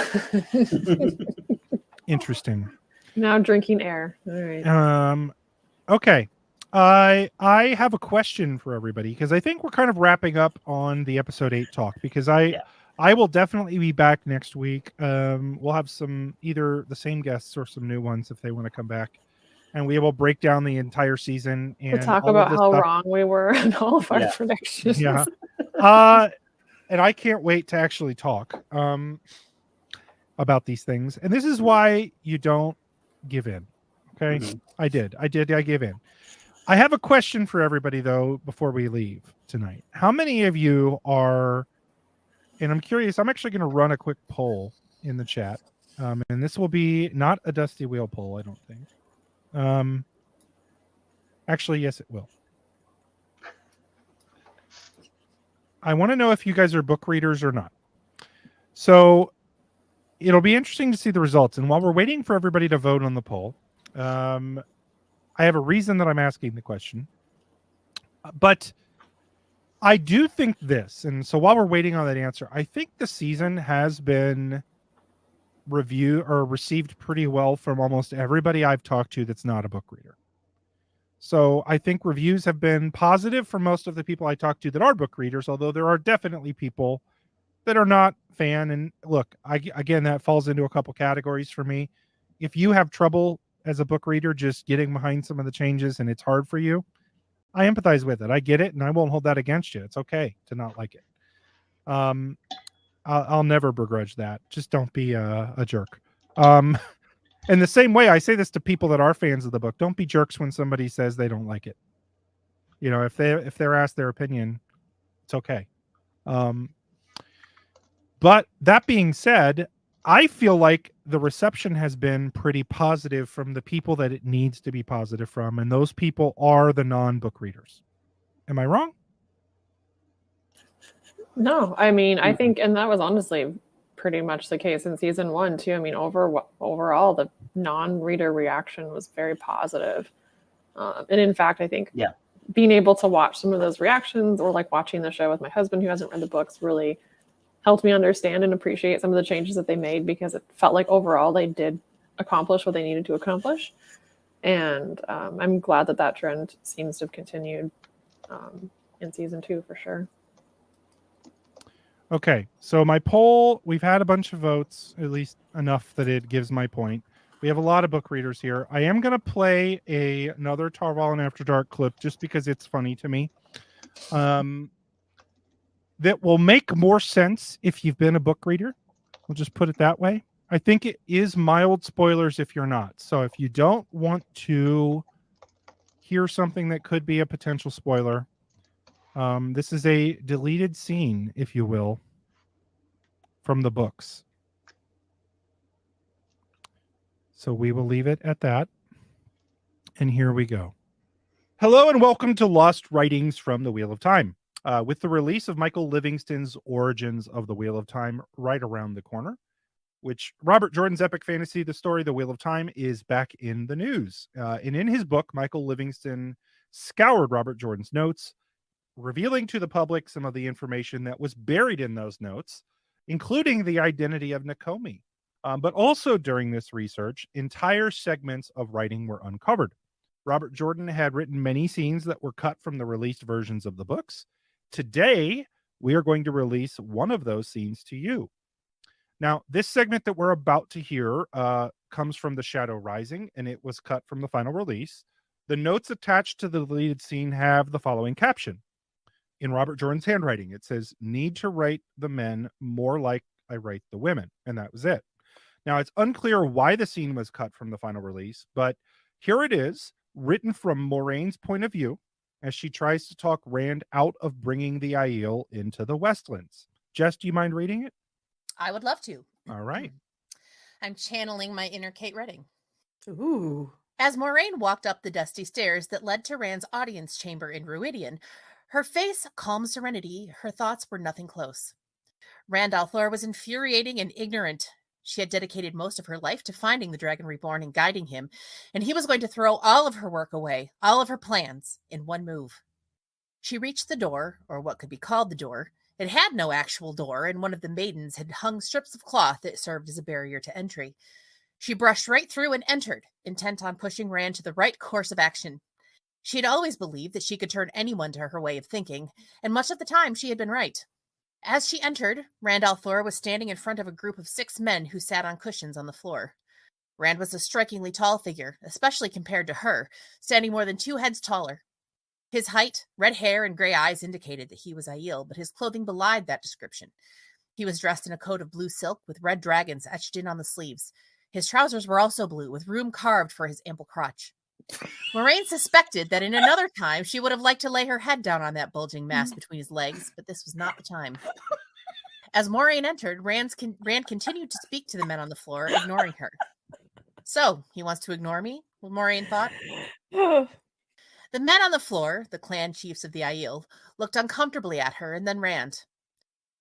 Interesting. Now drinking air. All right. Okay. I have a question for everybody because I think we're kind of wrapping up on the episode 8 talk because I will definitely be back next week. We'll have some either the same guests or some new ones if they want to come back. And we will break down the entire season and We'll talk all about of this how stuff. wrong we were in all of our predictions. Yeah. And I can't wait to actually talk about these things. And this is why you don't give in. Okay. I gave in. I have a question for everybody though before we leave tonight. How many of you are, and I'm curious, I'm actually going to run a quick poll in the chat. And this will be not a Dusty Wheel poll, I don't think. Actually, yes, it will. I want to know if you guys are book readers or not. So it'll be interesting to see the results. And while we're waiting for everybody to vote on the poll, I have a reason that I'm asking the question. But I do think this, and so while we're waiting on that answer, I think the season has been received pretty well from almost everybody I've talked to that's not a book reader. So I think reviews have been positive for most of the people I talk to that are book readers, although there are definitely people that are not fan. And look, again, that falls into a couple categories for me. If you have trouble as a book reader just getting behind some of the changes and it's hard for you, I empathize with it. I get it, and I won't hold that against you. It's okay to not like it. I'll never begrudge that. Just don't be a jerk. In the same way, I say this to people that are fans of the book. Don't be jerks when somebody says they don't like it. You know, if they're asked their opinion, it's okay. But that being said, I feel like the reception has been pretty positive from the people that it needs to be positive from, and those people are the non-book readers. Am I wrong? No, I mean, I think, and that was honestly pretty much the case in season 1 too. I mean, overall, the non-reader reaction was very positive. And in fact, I think being able to watch some of those reactions or like watching the show with my husband who hasn't read the books really helped me understand and appreciate some of the changes that they made, because it felt like overall they did accomplish what they needed to accomplish. And I'm glad that trend seems to have continued in season 2 for sure. Okay, so my poll, we've had a bunch of votes, at least enough that it gives my point. We have a lot of book readers here. I am going to play another Tarval and After Dark clip just because it's funny to me. That will make more sense if you've been a book reader. We'll just put it that way. I think it is mild spoilers if you're not. So if you don't want to hear something that could be a potential spoiler, this is a deleted scene, if you will, from the books. So we will leave it at that. And here we go. Hello and welcome to Lost Writings from the Wheel of Time. With the release of Michael Livingston's Origins of the Wheel of Time right around the corner, which Robert Jordan's epic fantasy, the story, The Wheel of Time, is back in the news. And in his book, Michael Livingston scoured Robert Jordan's notes, revealing to the public some of the information that was buried in those notes, including the identity of Nakomi. But also during this research, entire segments of writing were uncovered. Robert Jordan had written many scenes that were cut from the released versions of the books. Today, we are going to release one of those scenes to you. Now, this segment that we're about to hear comes from The Shadow Rising, and it was cut from the final release. The notes attached to the deleted scene have the following caption. In Robert Jordan's handwriting, it says, "Need to write the men more like I write the women." And that was it. Now, it's unclear why the scene was cut from the final release, but here it is, written from Moiraine's point of view, as she tries to talk Rand out of bringing the Aiel into the Westlands. Jess, do you mind reading it? I would love to. All right. I'm channeling my inner Kate Redding. Ooh. As Moiraine walked up the dusty stairs that led to Rand's audience chamber in Ruidian, her face calm serenity, her thoughts were nothing close. Rand al'Thor was infuriating and ignorant. She had dedicated most of her life to finding the Dragon Reborn and guiding him, and he was going to throw all of her work away, all of her plans, in one move. She reached the door, or what could be called the door. It had no actual door, and one of the maidens had hung strips of cloth that served as a barrier to entry. She brushed right through and entered, intent on pushing Rand to the right course of action. She had always believed that she could turn anyone to her way of thinking, and much of the time she had been right. As she entered, Rand al'Thor was standing in front of a group of 6 men who sat on cushions on the floor. Rand was a strikingly tall figure, especially compared to her, standing more than 2 heads taller. His height, red hair, and gray eyes indicated that he was Aiel, but his clothing belied that description. He was dressed in a coat of blue silk with red dragons etched in on the sleeves. His trousers were also blue, with room carved for his ample crotch. Moiraine suspected that in another time she would have liked to lay her head down on that bulging mass between his legs, but this was not the time. As Moiraine entered, Rand continued to speak to the men on the floor, ignoring her. So, he wants to ignore me? Well, Moiraine thought. The men on the floor, the clan chiefs of the Aiel, looked uncomfortably at her and then Rand.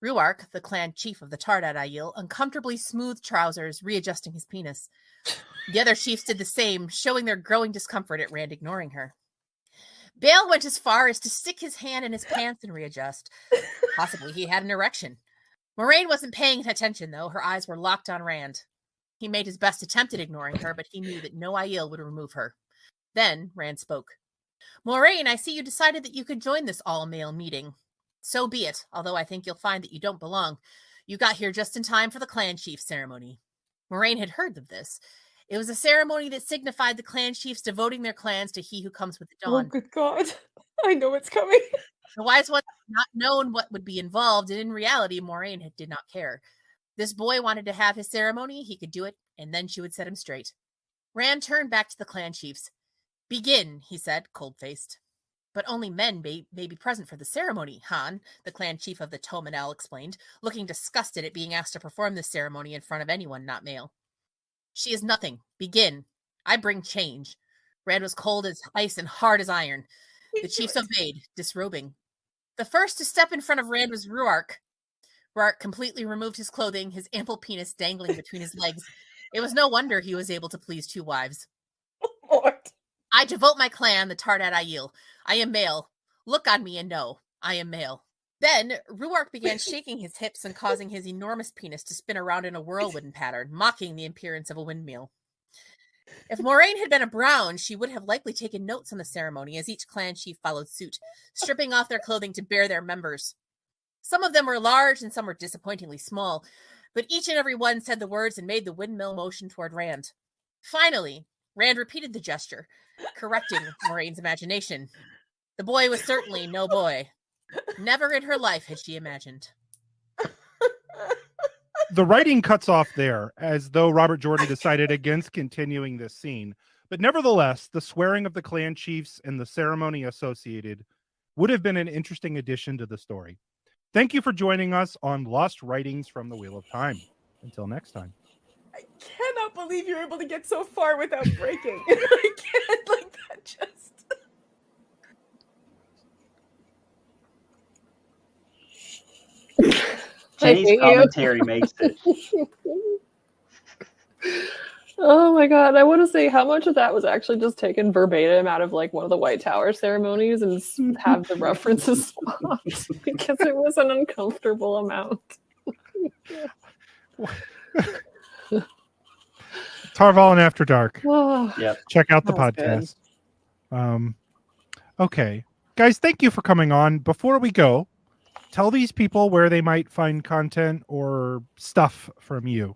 Ruark, the clan chief of the Tardad Aiel, uncomfortably smoothed trousers, readjusting his penis. The other chiefs did the same, showing their growing discomfort at Rand ignoring her. Bale went as far as to stick his hand in his pants and readjust. Possibly he had an erection. Moiraine wasn't paying attention, though. Her eyes were locked on Rand. He made his best attempt at ignoring her, but he knew that no Aiel would remove her. Then Rand spoke. Moiraine, I see you decided that you could join this all-male meeting. So be it, although I think you'll find that you don't belong. You got here just in time for the clan chief ceremony. Moiraine had heard of this. It was a ceremony that signified the clan chiefs devoting their clans to he who comes with the dawn. Oh, good God. I know it's coming. The wise one had not known what would be involved, and in reality, Moiraine did not care. This boy wanted to have his ceremony, he could do it, and then she would set him straight. Rand turned back to the clan chiefs. Begin, he said, cold-faced. But only men may be present for the ceremony, Han, the clan chief of the Tomanel explained, looking disgusted at being asked to perform this ceremony in front of anyone not male. She is nothing. Begin. I bring change. Rand was cold as ice and hard as iron. The chiefs obeyed, disrobing. The first to step in front of Rand was Ruark. Ruark completely removed his clothing, his ample penis dangling between his legs. It was no wonder he was able to please 2 wives. Lord. I devote my clan, the Tardad Aiel. I am male. Look on me and know I am male. Then Ruark began shaking his hips and causing his enormous penis to spin around in a whirlwind pattern, mocking the appearance of a windmill. If Moiraine had been a brown, she would have likely taken notes on the ceremony as each clan chief followed suit, stripping off their clothing to bare their members. Some of them were large and some were disappointingly small, but each and every one said the words and made the windmill motion toward Rand. Finally, Rand repeated the gesture, correcting Moraine's imagination. The boy was certainly no boy. Never in her life had she imagined. The writing cuts off there, as though Robert Jordan decided against continuing this scene. But nevertheless, the swearing of the clan chiefs and the ceremony associated would have been an interesting addition to the story. Thank you for joining us on Lost Writings from the Wheel of Time. Until next time. I cannot believe you're able to get so far without breaking. I can't, like that just... Jenny's commentary makes it. Oh my god! I want to say how much of that was actually just taken verbatim out of like one of the White Tower ceremonies and have the references swapped because it was an uncomfortable amount. Tarval and After Dark. Yep. Check out the That was podcast. Okay, guys, thank you for coming on. Before we go, tell these people where they might find content or stuff from you.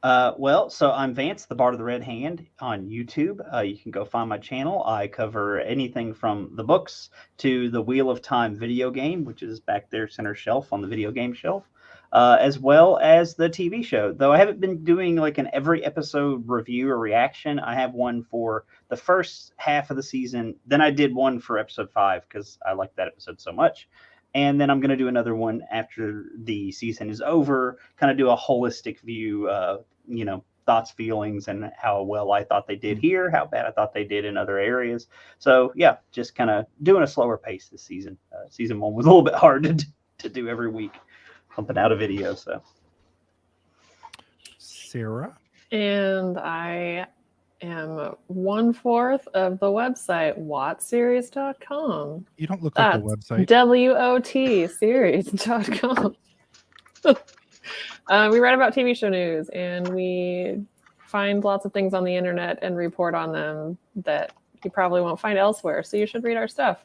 Well, so I'm Vance, the Bard of the Red Hand on YouTube. You can go find my channel. I cover anything from the books to the Wheel of Time video game, which is back there center shelf on the video game shelf, as well as the TV show. Though I haven't been doing like an every episode review or reaction. I have one for the first half of the season. Then I did one for episode 5 because I liked that episode so much. And then I'm going to do another one after the season is over, kind of do a holistic view, thoughts, feelings, and how well I thought they did here, how bad I thought they did in other areas. So, yeah, just kind of doing a slower pace this season. Season 1 was a little bit hard to do every week, pumping out a video. So, Sarah? And I am 1/4 of the website WOTseries.com. You don't look like the website. WOTseries.com. We write about TV show news and we find lots of things on the internet and report on them that you probably won't find elsewhere. So you should read our stuff.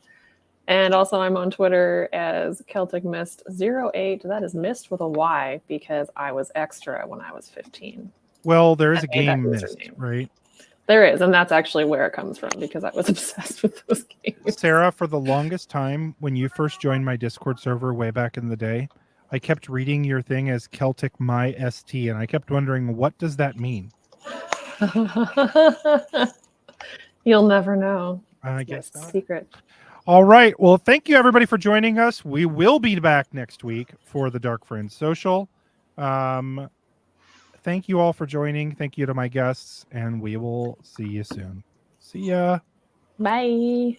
And also I'm on Twitter as Celtic Mist 08. That is Mist with a Y because I was extra when I was 15. Well, there is a game Mist, right? There is, and that's actually where it comes from because I was obsessed with those games. Sarah, for the longest time, when you first joined my Discord server way back in the day, I kept reading your thing as Celtic My ST, and I kept wondering, what does that mean? You'll never know. I guess not. Secret. All right. Well, thank you, everybody, for joining us. We will be back next week for the Dark Friends Social. Thank you all for joining. Thank you to my guests, and we will see you soon. See ya. Bye.